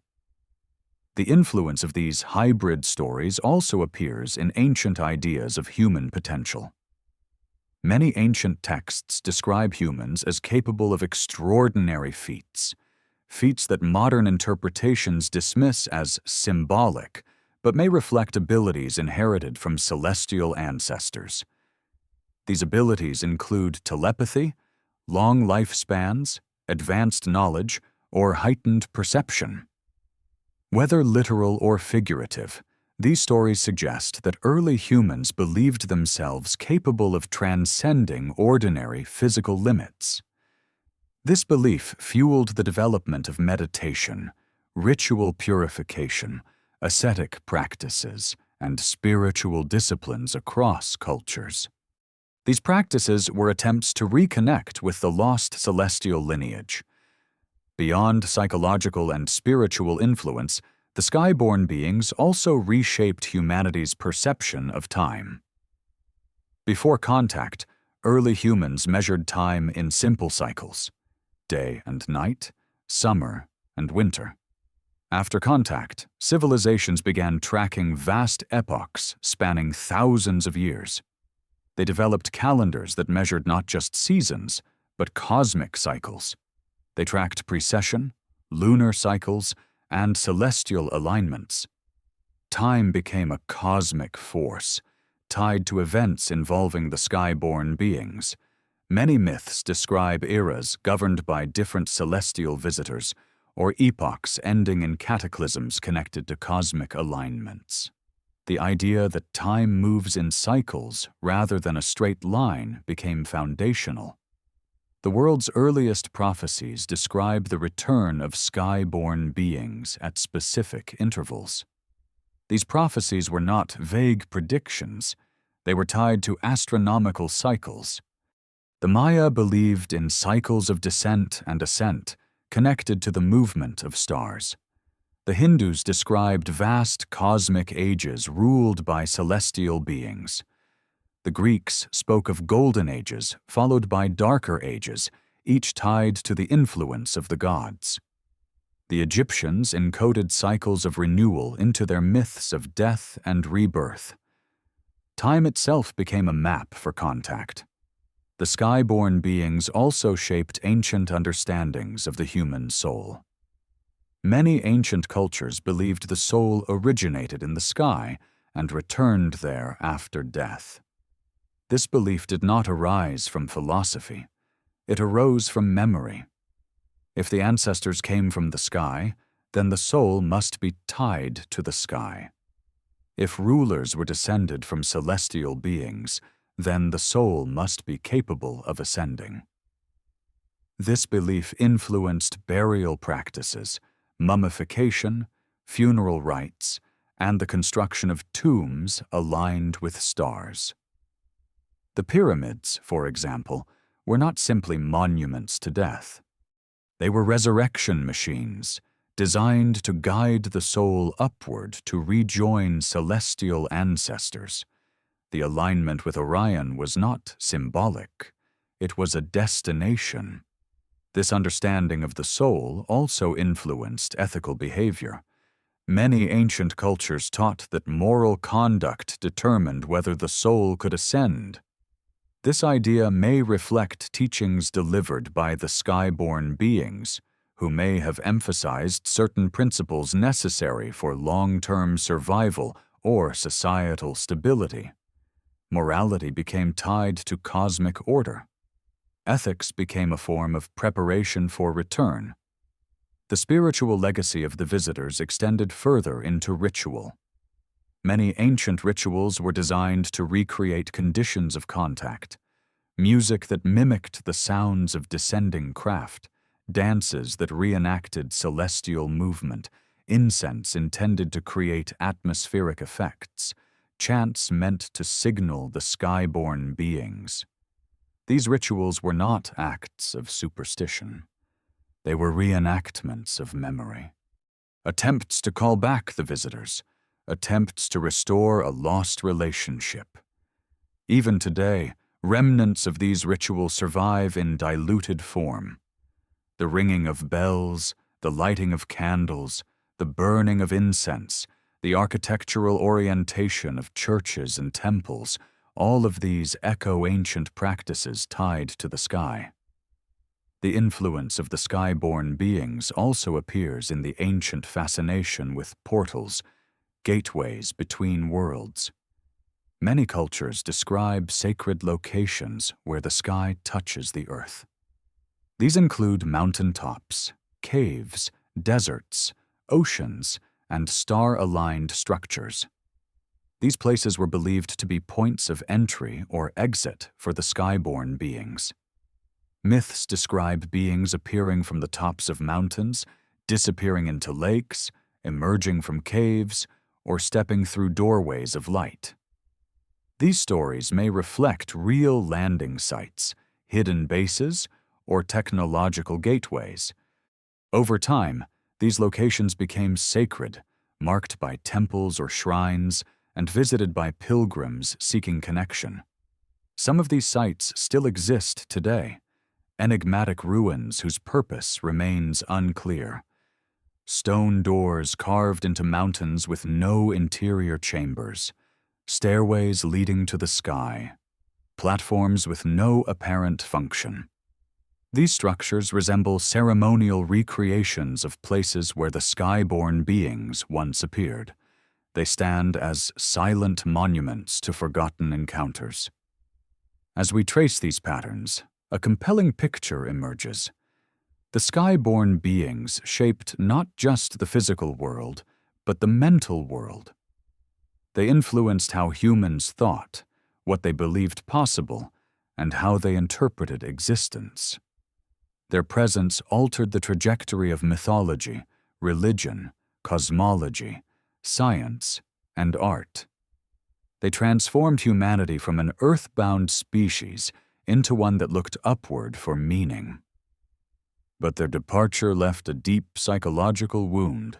[SPEAKER 1] The influence of these hybrid stories also appears in ancient ideas of human potential. Many ancient texts describe humans as capable of extraordinary feats that modern interpretations dismiss as symbolic, but may reflect abilities inherited from celestial ancestors. These abilities include telepathy, long lifespans, advanced knowledge, or heightened perception. Whether literal or figurative, these stories suggest that early humans believed themselves capable of transcending ordinary physical limits. This belief fueled the development of meditation, ritual purification, ascetic practices, and spiritual disciplines across cultures. These practices were attempts to reconnect with the lost celestial lineage. Beyond psychological and spiritual influence, the sky-born beings also reshaped humanity's perception of time. Before contact, early humans measured time in simple cycles: day and night, summer and winter. After contact, civilizations began tracking vast epochs spanning thousands of years. They developed calendars that measured not just seasons, but cosmic cycles. They tracked precession, lunar cycles, and celestial alignments. Time became a cosmic force, tied to events involving the sky-born beings. Many myths describe eras governed by different celestial visitors, or epochs ending in cataclysms connected to cosmic alignments. The idea that time moves in cycles rather than a straight line became foundational. The world's earliest prophecies describe the return of sky-born beings at specific intervals. These prophecies were not vague predictions. They were tied to astronomical cycles. The Maya believed in cycles of descent and ascent connected to the movement of stars. The Hindus described vast cosmic ages ruled by celestial beings. The Greeks spoke of golden ages followed by darker ages, each tied to the influence of the gods. The Egyptians encoded cycles of renewal into their myths of death and rebirth. Time itself became a map for contact. The sky-born beings also shaped ancient understandings of the human soul. Many ancient cultures believed the soul originated in the sky and returned there after death. This belief did not arise from philosophy. It arose from memory. If the ancestors came from the sky, then the soul must be tied to the sky. If rulers were descended from celestial beings, then the soul must be capable of ascending. This belief influenced burial practices, mummification, funeral rites, and the construction of tombs aligned with stars. The pyramids, for example, were not simply monuments to death. They were resurrection machines, designed to guide the soul upward to rejoin celestial ancestors. The alignment with Orion was not symbolic, it was a destination. This understanding of the soul also influenced ethical behavior. Many ancient cultures taught that moral conduct determined whether the soul could ascend. This idea may reflect teachings delivered by the sky-born beings, who may have emphasized certain principles necessary for long-term survival or societal stability. Morality became tied to cosmic order. Ethics became a form of preparation for return. The spiritual legacy of the visitors extended further into ritual. Many ancient rituals were designed to recreate conditions of contact. Music that mimicked the sounds of descending craft, dances that reenacted celestial movement, incense intended to create atmospheric effects, chants meant to signal the sky-born beings. These rituals were not acts of superstition. They were reenactments of memory. Attempts to call back the visitors, attempts to restore a lost relationship. Even today, remnants of these rituals survive in diluted form. The ringing of bells, the lighting of candles, the burning of incense, the architectural orientation of churches and temples, all of these echo ancient practices tied to the sky. The influence of the sky-born beings also appears in the ancient fascination with portals, gateways between worlds. Many cultures describe sacred locations where the sky touches the earth. These include mountaintops, caves, deserts, oceans, and star-aligned structures. These places were believed to be points of entry or exit for the sky-born beings. Myths describe beings appearing from the tops of mountains, disappearing into lakes, emerging from caves, or stepping through doorways of light. These stories may reflect real landing sites, hidden bases, or technological gateways. Over time, these locations became sacred, marked by temples or shrines, and visited by pilgrims seeking connection. Some of these sites still exist today, enigmatic ruins whose purpose remains unclear. Stone doors carved into mountains with no interior chambers, stairways leading to the sky, platforms with no apparent function. These structures resemble ceremonial recreations of places where the sky-born beings once appeared. They stand as silent monuments to forgotten encounters. As we trace these patterns, a compelling picture emerges. The sky-born beings shaped not just the physical world, but the mental world. They influenced how humans thought, what they believed possible, and how they interpreted existence. Their presence altered the trajectory of mythology, religion, cosmology, science, and art. They transformed humanity from an earthbound species into one that looked upward for meaning. But their departure left a deep psychological wound.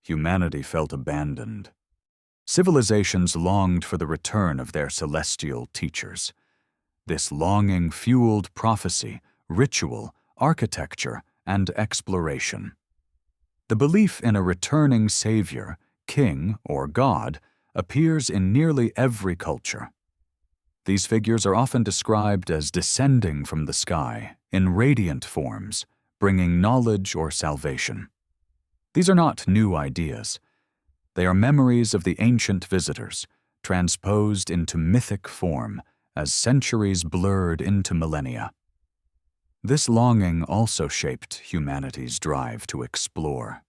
[SPEAKER 1] Humanity felt abandoned. Civilizations longed for the return of their celestial teachers. This longing fueled prophecy, ritual, architecture, and exploration. The belief in a returning savior, king, or god appears in nearly every culture. These figures are often described as descending from the sky in radiant forms, bringing knowledge or salvation. These are not new ideas. They are memories of the ancient visitors, transposed into mythic form as centuries blurred into millennia. This longing also shaped humanity's drive to explore.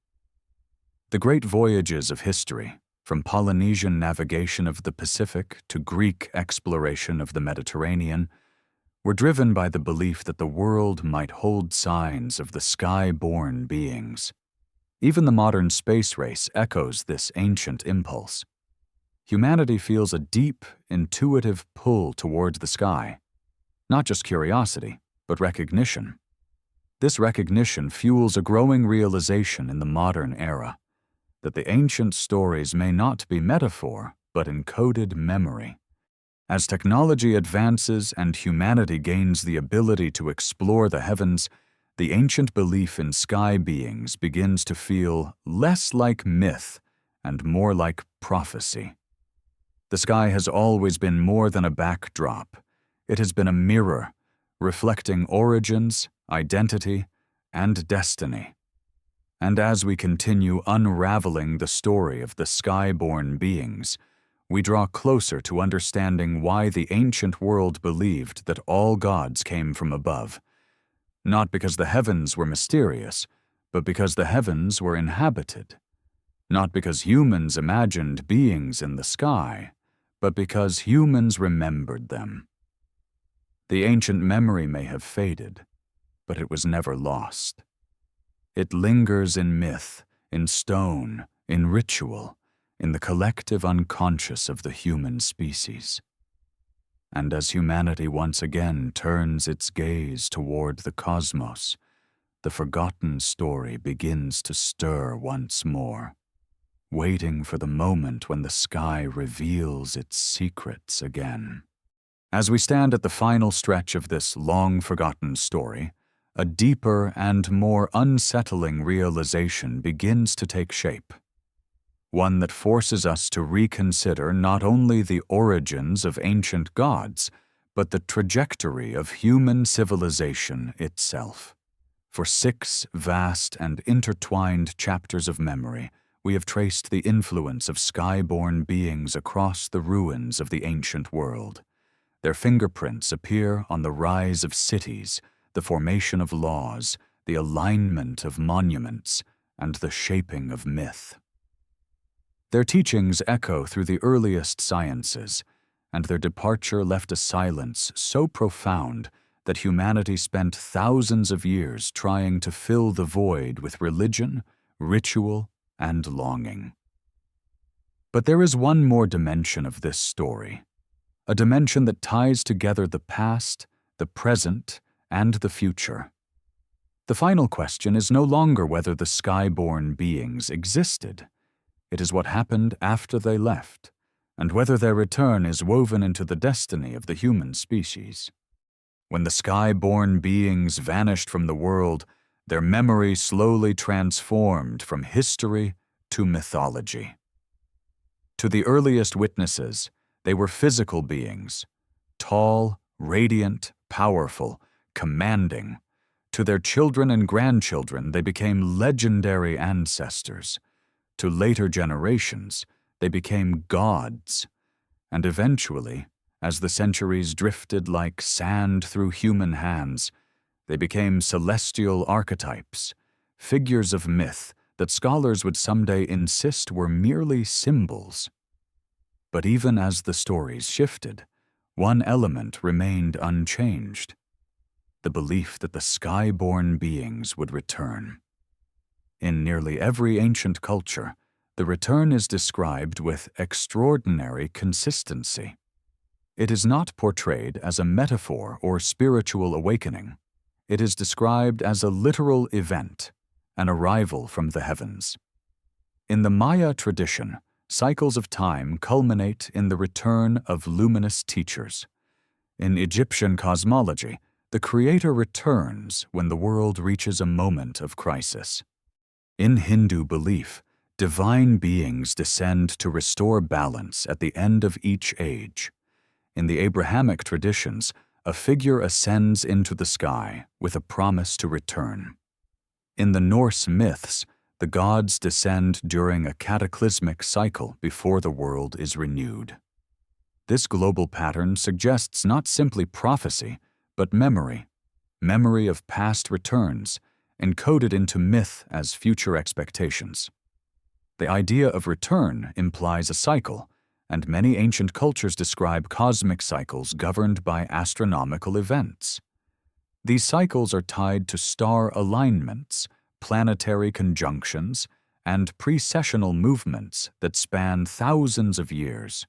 [SPEAKER 1] The great voyages of history, from Polynesian navigation of the Pacific to Greek exploration of the Mediterranean, were driven by the belief that the world might hold signs of the sky-born beings. Even the modern space race echoes this ancient impulse. Humanity feels a deep, intuitive pull toward the sky, not just curiosity, but recognition. This recognition fuels a growing realization in the modern era that the ancient stories may not be metaphor, but encoded memory. As technology advances and humanity gains the ability to explore the heavens, the ancient belief in sky beings begins to feel less like myth and more like prophecy. The sky has always been more than a backdrop. It has been a mirror, reflecting origins, identity, and destiny. And as we continue unraveling the story of the sky-born beings, we draw closer to understanding why the ancient world believed that all gods came from above, not because the heavens were mysterious, but because the heavens were inhabited, not because humans imagined beings in the sky, but because humans remembered them. The ancient memory may have faded, but it was never lost. It lingers in myth, in stone, in ritual, in the collective unconscious of the human species. And as humanity once again turns its gaze toward the cosmos, the forgotten story begins to stir once more, waiting for the moment when the sky reveals its secrets again. As we stand at the final stretch of this long-forgotten story, a deeper and more unsettling realization begins to take shape. One that forces us to reconsider not only the origins of ancient gods, but the trajectory of human civilization itself. For 6 vast and intertwined chapters of memory, we have traced the influence of sky-born beings across the ruins of the ancient world. Their fingerprints appear on the rise of cities, the formation of laws, the alignment of monuments, and the shaping of myth. Their teachings echo through the earliest sciences, and their departure left a silence so profound that humanity spent thousands of years trying to fill the void with religion, ritual, and longing. But there is one more dimension of this story, a dimension that ties together the past, the present, and the future. The final question is no longer whether the sky-born beings existed. It is what happened after they left, and whether their return is woven into the destiny of the human species. When the sky-born beings vanished from the world, their memory slowly transformed from history to mythology. To the earliest witnesses, they were physical beings, tall, radiant, powerful, commanding. To their children and grandchildren, they became legendary ancestors. To later generations, they became gods. And eventually, as the centuries drifted like sand through human hands, they became celestial archetypes, figures of myth that scholars would someday insist were merely symbols. But even as the stories shifted, one element remained unchanged: the belief that the sky-born beings would return. In nearly every ancient culture, the return is described with extraordinary consistency. It is not portrayed as a metaphor or spiritual awakening. It is described as a literal event, an arrival from the heavens. In the Maya tradition, cycles of time culminate in the return of luminous teachers. In Egyptian cosmology, the Creator returns when the world reaches a moment of crisis. In Hindu belief, Divine beings descend to restore balance at the end of each age. In the Abrahamic traditions, a figure ascends into the sky with a promise to return. In the Norse myths, the gods descend during a cataclysmic cycle before the world is renewed. This global pattern suggests not simply prophecy, but memory of past returns, encoded into myth as future expectations. The idea of return implies a cycle, and many ancient cultures describe cosmic cycles governed by astronomical events. These cycles are tied to star alignments, planetary conjunctions, and precessional movements that span thousands of years.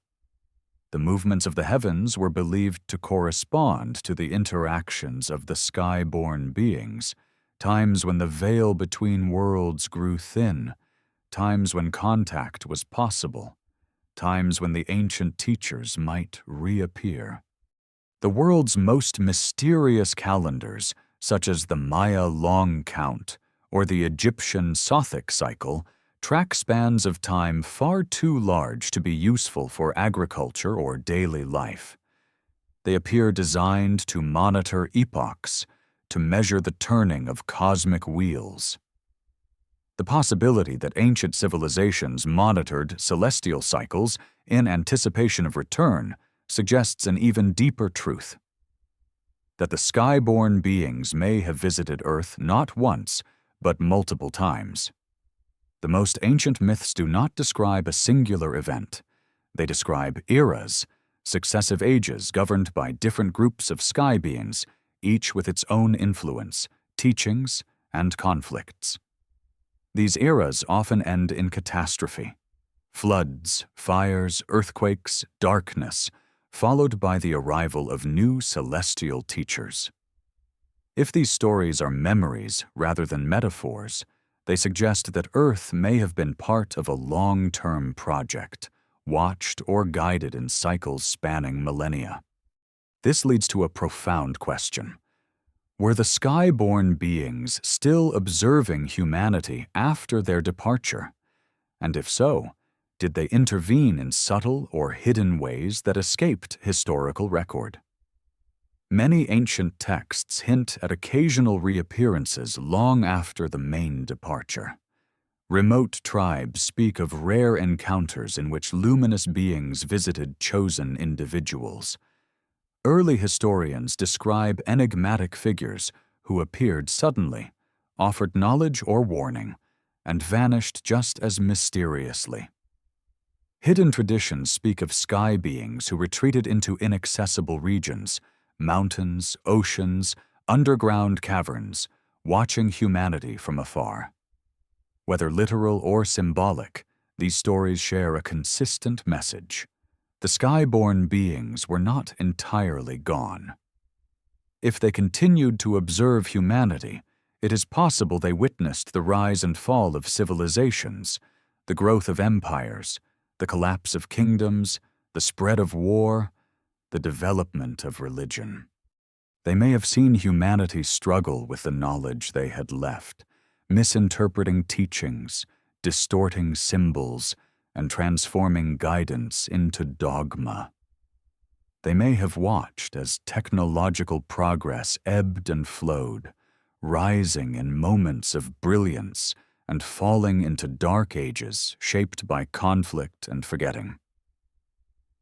[SPEAKER 1] The movements of the heavens were believed to correspond to the interactions of the sky-born beings, times when the veil between worlds grew thin, times when contact was possible, times when the ancient teachers might reappear. The world's most mysterious calendars, such as the Maya long count or the Egyptian Sothic cycle, track spans of time far too large to be useful for agriculture or daily life. They appear designed to monitor epochs, to measure the turning of cosmic wheels. The possibility that ancient civilizations monitored celestial cycles in anticipation of return suggests an even deeper truth: that the sky-born beings may have visited Earth not once, but multiple times. The most ancient myths do not describe a singular event. They describe eras, successive ages governed by different groups of sky beings, each with its own influence, teachings, and conflicts. These eras often end in catastrophe: floods, fires, earthquakes, darkness, followed by the arrival of new celestial teachers. If these stories are memories rather than metaphors, they suggest that Earth may have been part of a long-term project, watched or guided in cycles spanning millennia. This leads to a profound question. Were the sky-born beings still observing humanity after their departure? And if so, did they intervene in subtle or hidden ways that escaped historical record? Many ancient texts hint at occasional reappearances long after the main departure. Remote tribes speak of rare encounters in which luminous beings visited chosen individuals. Early historians describe enigmatic figures who appeared suddenly, offered knowledge or warning, and vanished just as mysteriously. Hidden traditions speak of sky beings who retreated into inaccessible regions, mountains, oceans, underground caverns, watching humanity from afar. Whether literal or symbolic, these stories share a consistent message. The sky-born beings were not entirely gone. If they continued to observe humanity, it is possible they witnessed the rise and fall of civilizations, the growth of empires, the collapse of kingdoms, the spread of war, the development of religion. They may have seen humanity struggle with the knowledge they had left, misinterpreting teachings, distorting symbols, and transforming guidance into dogma. They may have watched as technological progress ebbed and flowed, rising in moments of brilliance and falling into dark ages shaped by conflict and forgetting.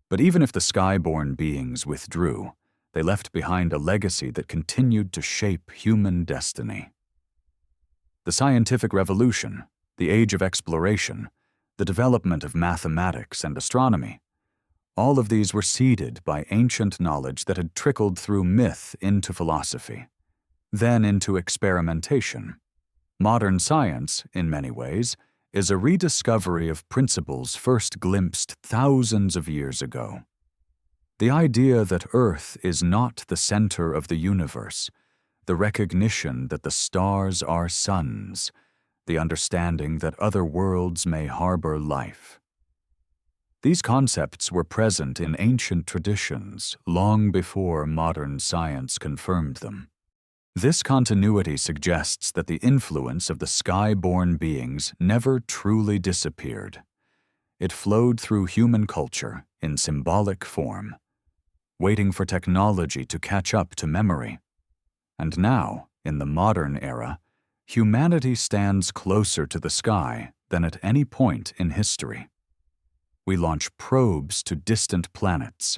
[SPEAKER 1] But even if the sky-born beings withdrew, they left behind a legacy that continued to shape human destiny. The scientific revolution, the age of exploration, the development of mathematics and astronomy, all of these were seeded by ancient knowledge that had trickled through myth into philosophy, then into experimentation. Modern science, in many ways, is a rediscovery of principles first glimpsed thousands of years ago. The idea that Earth is not the center of the universe, the recognition that the stars are suns, the understanding that other worlds may harbor life. These concepts were present in ancient traditions long before modern science confirmed them. This continuity suggests that the influence of the sky-born beings never truly disappeared. It flowed through human culture in symbolic form, waiting for technology to catch up to memory. And now, in the modern era, humanity stands closer to the sky than at any point in history. We launch probes to distant planets.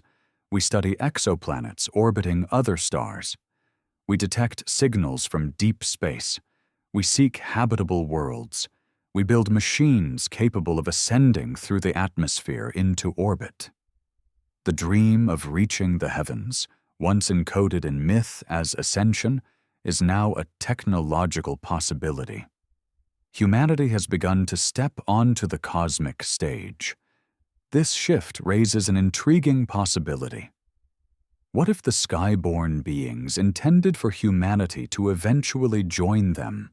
[SPEAKER 1] We study exoplanets orbiting other stars. We detect signals from deep space. We seek habitable worlds. We build machines capable of ascending through the atmosphere into orbit. The dream of reaching the heavens, once encoded in myth as ascension, is now a technological possibility. Humanity has begun to step onto the cosmic stage. This shift raises an intriguing possibility. What if the sky-born beings intended for humanity to eventually join them?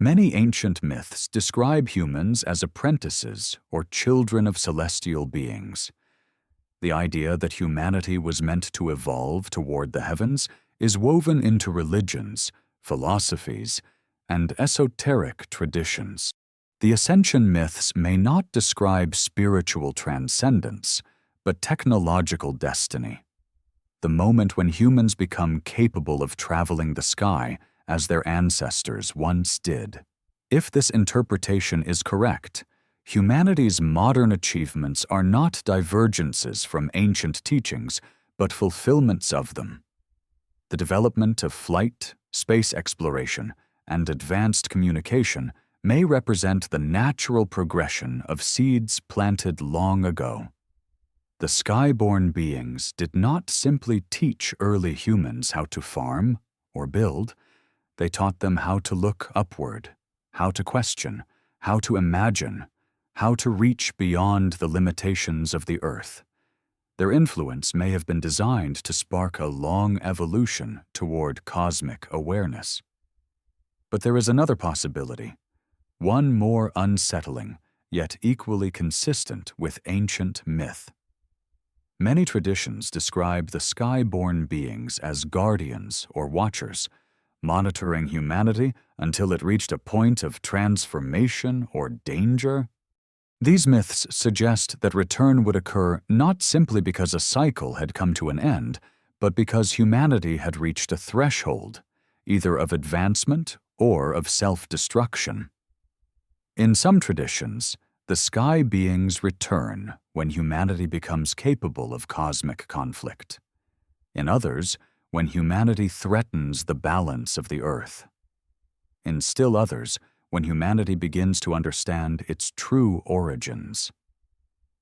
[SPEAKER 1] Many ancient myths describe humans as apprentices or children of celestial beings. The idea that humanity was meant to evolve toward the heavens is woven into religions, philosophies, and esoteric traditions. The ascension myths may not describe spiritual transcendence, but technological destiny. The moment when humans become capable of traveling the sky as their ancestors once did. If this interpretation is correct, humanity's modern achievements are not divergences from ancient teachings, but fulfillments of them. The development of flight, space exploration, and advanced communication may represent the natural progression of seeds planted long ago. The sky-born beings did not simply teach early humans how to farm or build. They taught them how to look upward, how to question, how to imagine, how to reach beyond the limitations of the earth. Their influence may have been designed to spark a long evolution toward cosmic awareness. But there is another possibility, one more unsettling, yet equally consistent with ancient myth. Many traditions describe the sky-born beings as guardians or watchers, monitoring humanity until it reached a point of transformation or danger. These myths suggest that return would occur not simply because a cycle had come to an end, but because humanity had reached a threshold, either of advancement or of self-destruction. In some traditions, the sky beings return when humanity becomes capable of cosmic conflict. In others, when humanity threatens the balance of the earth. In still others, when humanity begins to understand its true origins.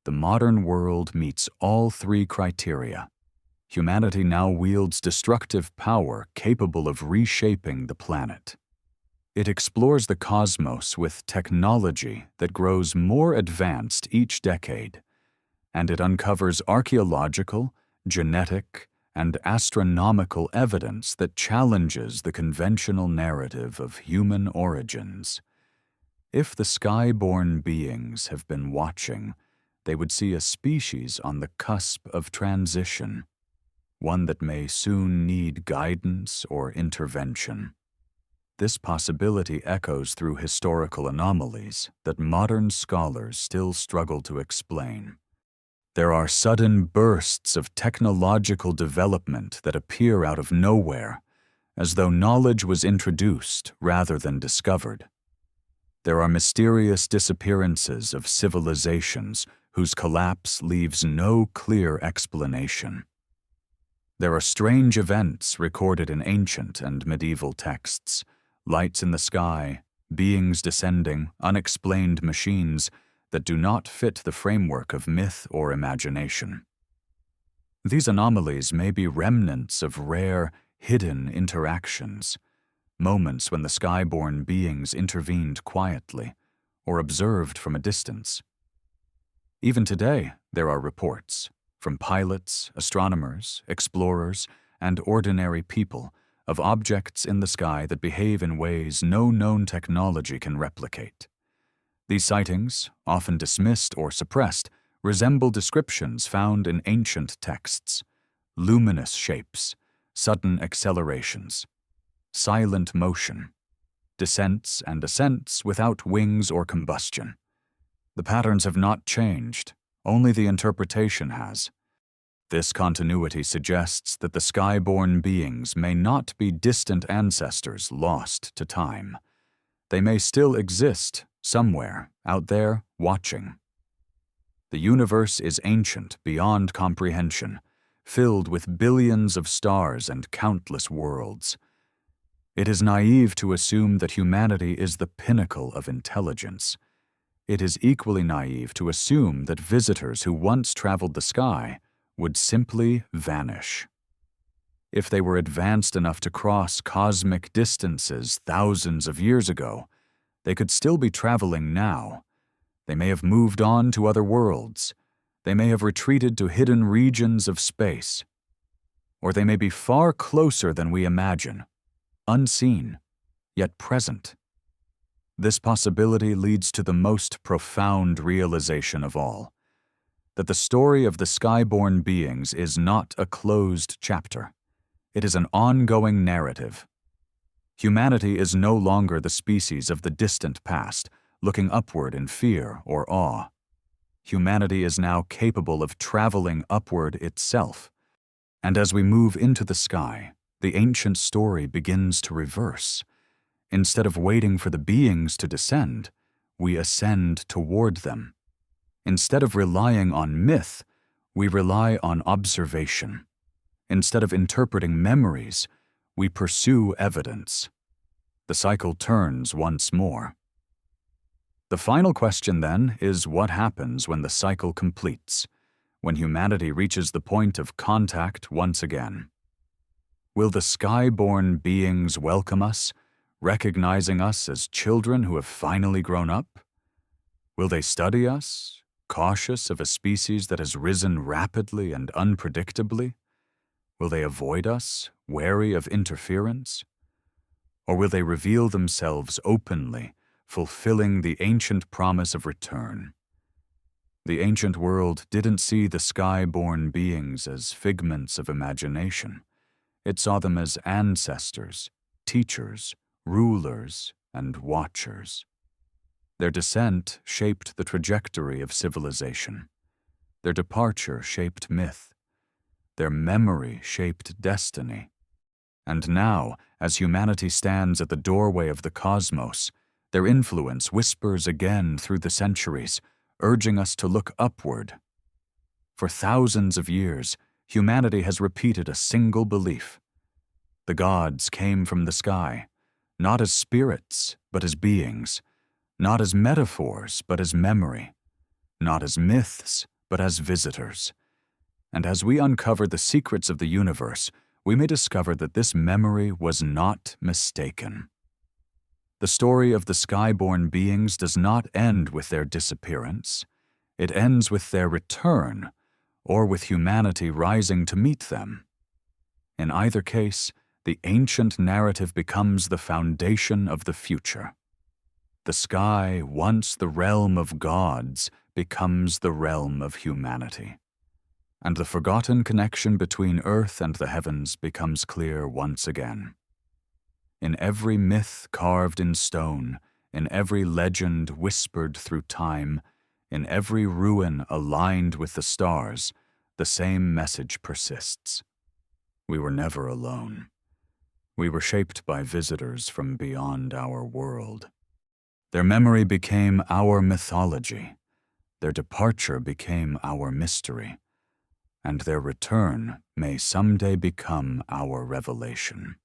[SPEAKER 1] The modern world meets all three criteria. Humanity now wields destructive power capable of reshaping the planet. It explores the cosmos with technology that grows more advanced each decade, and it uncovers archaeological, genetic, and astronomical evidence that challenges the conventional narrative of human origins. If the sky-born beings have been watching, they would see a species on the cusp of transition, one that may soon need guidance or intervention. This possibility echoes through historical anomalies that modern scholars still struggle to explain. There are sudden bursts of technological development that appear out of nowhere, as though knowledge was introduced rather than discovered. There are mysterious disappearances of civilizations whose collapse leaves no clear explanation. There are strange events recorded in ancient and medieval texts, lights in the sky, beings descending, unexplained machines that do not fit the framework of myth or imagination. These anomalies may be remnants of rare, hidden interactions, moments when the sky-born beings intervened quietly or observed from a distance. Even today, there are reports from pilots, astronomers, explorers, and ordinary people of objects in the sky that behave in ways no known technology can replicate. These sightings, often dismissed or suppressed, resemble descriptions found in ancient texts: luminous shapes, sudden accelerations, silent motion, descents and ascents without wings or combustion. The patterns have not changed, only the interpretation has. This continuity suggests that the sky-born beings may not be distant ancestors lost to time. They may still exist somewhere out there watching. The universe is ancient beyond comprehension, filled with billions of stars and countless worlds. It is naive to assume that humanity is the pinnacle of intelligence. It is equally naive to assume that visitors who once traveled the sky would simply vanish. If they were advanced enough to cross cosmic distances thousands of years ago, they could still be traveling now. They may have moved on to other worlds. They may have retreated to hidden regions of space. Or they may be far closer than we imagine, unseen, yet present. This possibility leads to the most profound realization of all, that the story of the sky-born beings is not a closed chapter. It is an ongoing narrative. Humanity is no longer the species of the distant past, looking upward in fear or awe. Humanity is now capable of traveling upward itself. And as we move into the sky, the ancient story begins to reverse. Instead of waiting for the beings to descend, we ascend toward them. Instead of relying on myth, we rely on observation. Instead of interpreting memories, we pursue evidence. The cycle turns once more. The final question, then, is what happens when the cycle completes, when humanity reaches the point of contact once again? Will the sky-born beings welcome us, recognizing us as children who have finally grown up? Will they study us, cautious of a species that has risen rapidly and unpredictably? Will they avoid us, wary of interference? Or will they reveal themselves openly, fulfilling the ancient promise of return? The ancient world didn't see the sky-born beings as figments of imagination. It saw them as ancestors, teachers, rulers, and watchers. Their descent shaped the trajectory of civilization. Their departure shaped myth. Their memory shaped destiny. And now, as humanity stands at the doorway of the cosmos, their influence whispers again through the centuries, urging us to look upward. For thousands of years, humanity has repeated a single belief. The gods came from the sky, not as spirits, but as beings, not as metaphors, but as memory, not as myths, but as visitors. And as we uncover the secrets of the universe, we may discover that this memory was not mistaken. The story of the sky-born beings does not end with their disappearance. It ends with their return, or with humanity rising to meet them. In either case, the ancient narrative becomes the foundation of the future. The sky, once the realm of gods, becomes the realm of humanity. And the forgotten connection between earth and the heavens becomes clear once again. In every myth carved in stone, in every legend whispered through time, in every ruin aligned with the stars, the same message persists. We were never alone. We were shaped by visitors from beyond our world. Their memory became our mythology. Their departure became our mystery. And their return may someday become our revelation.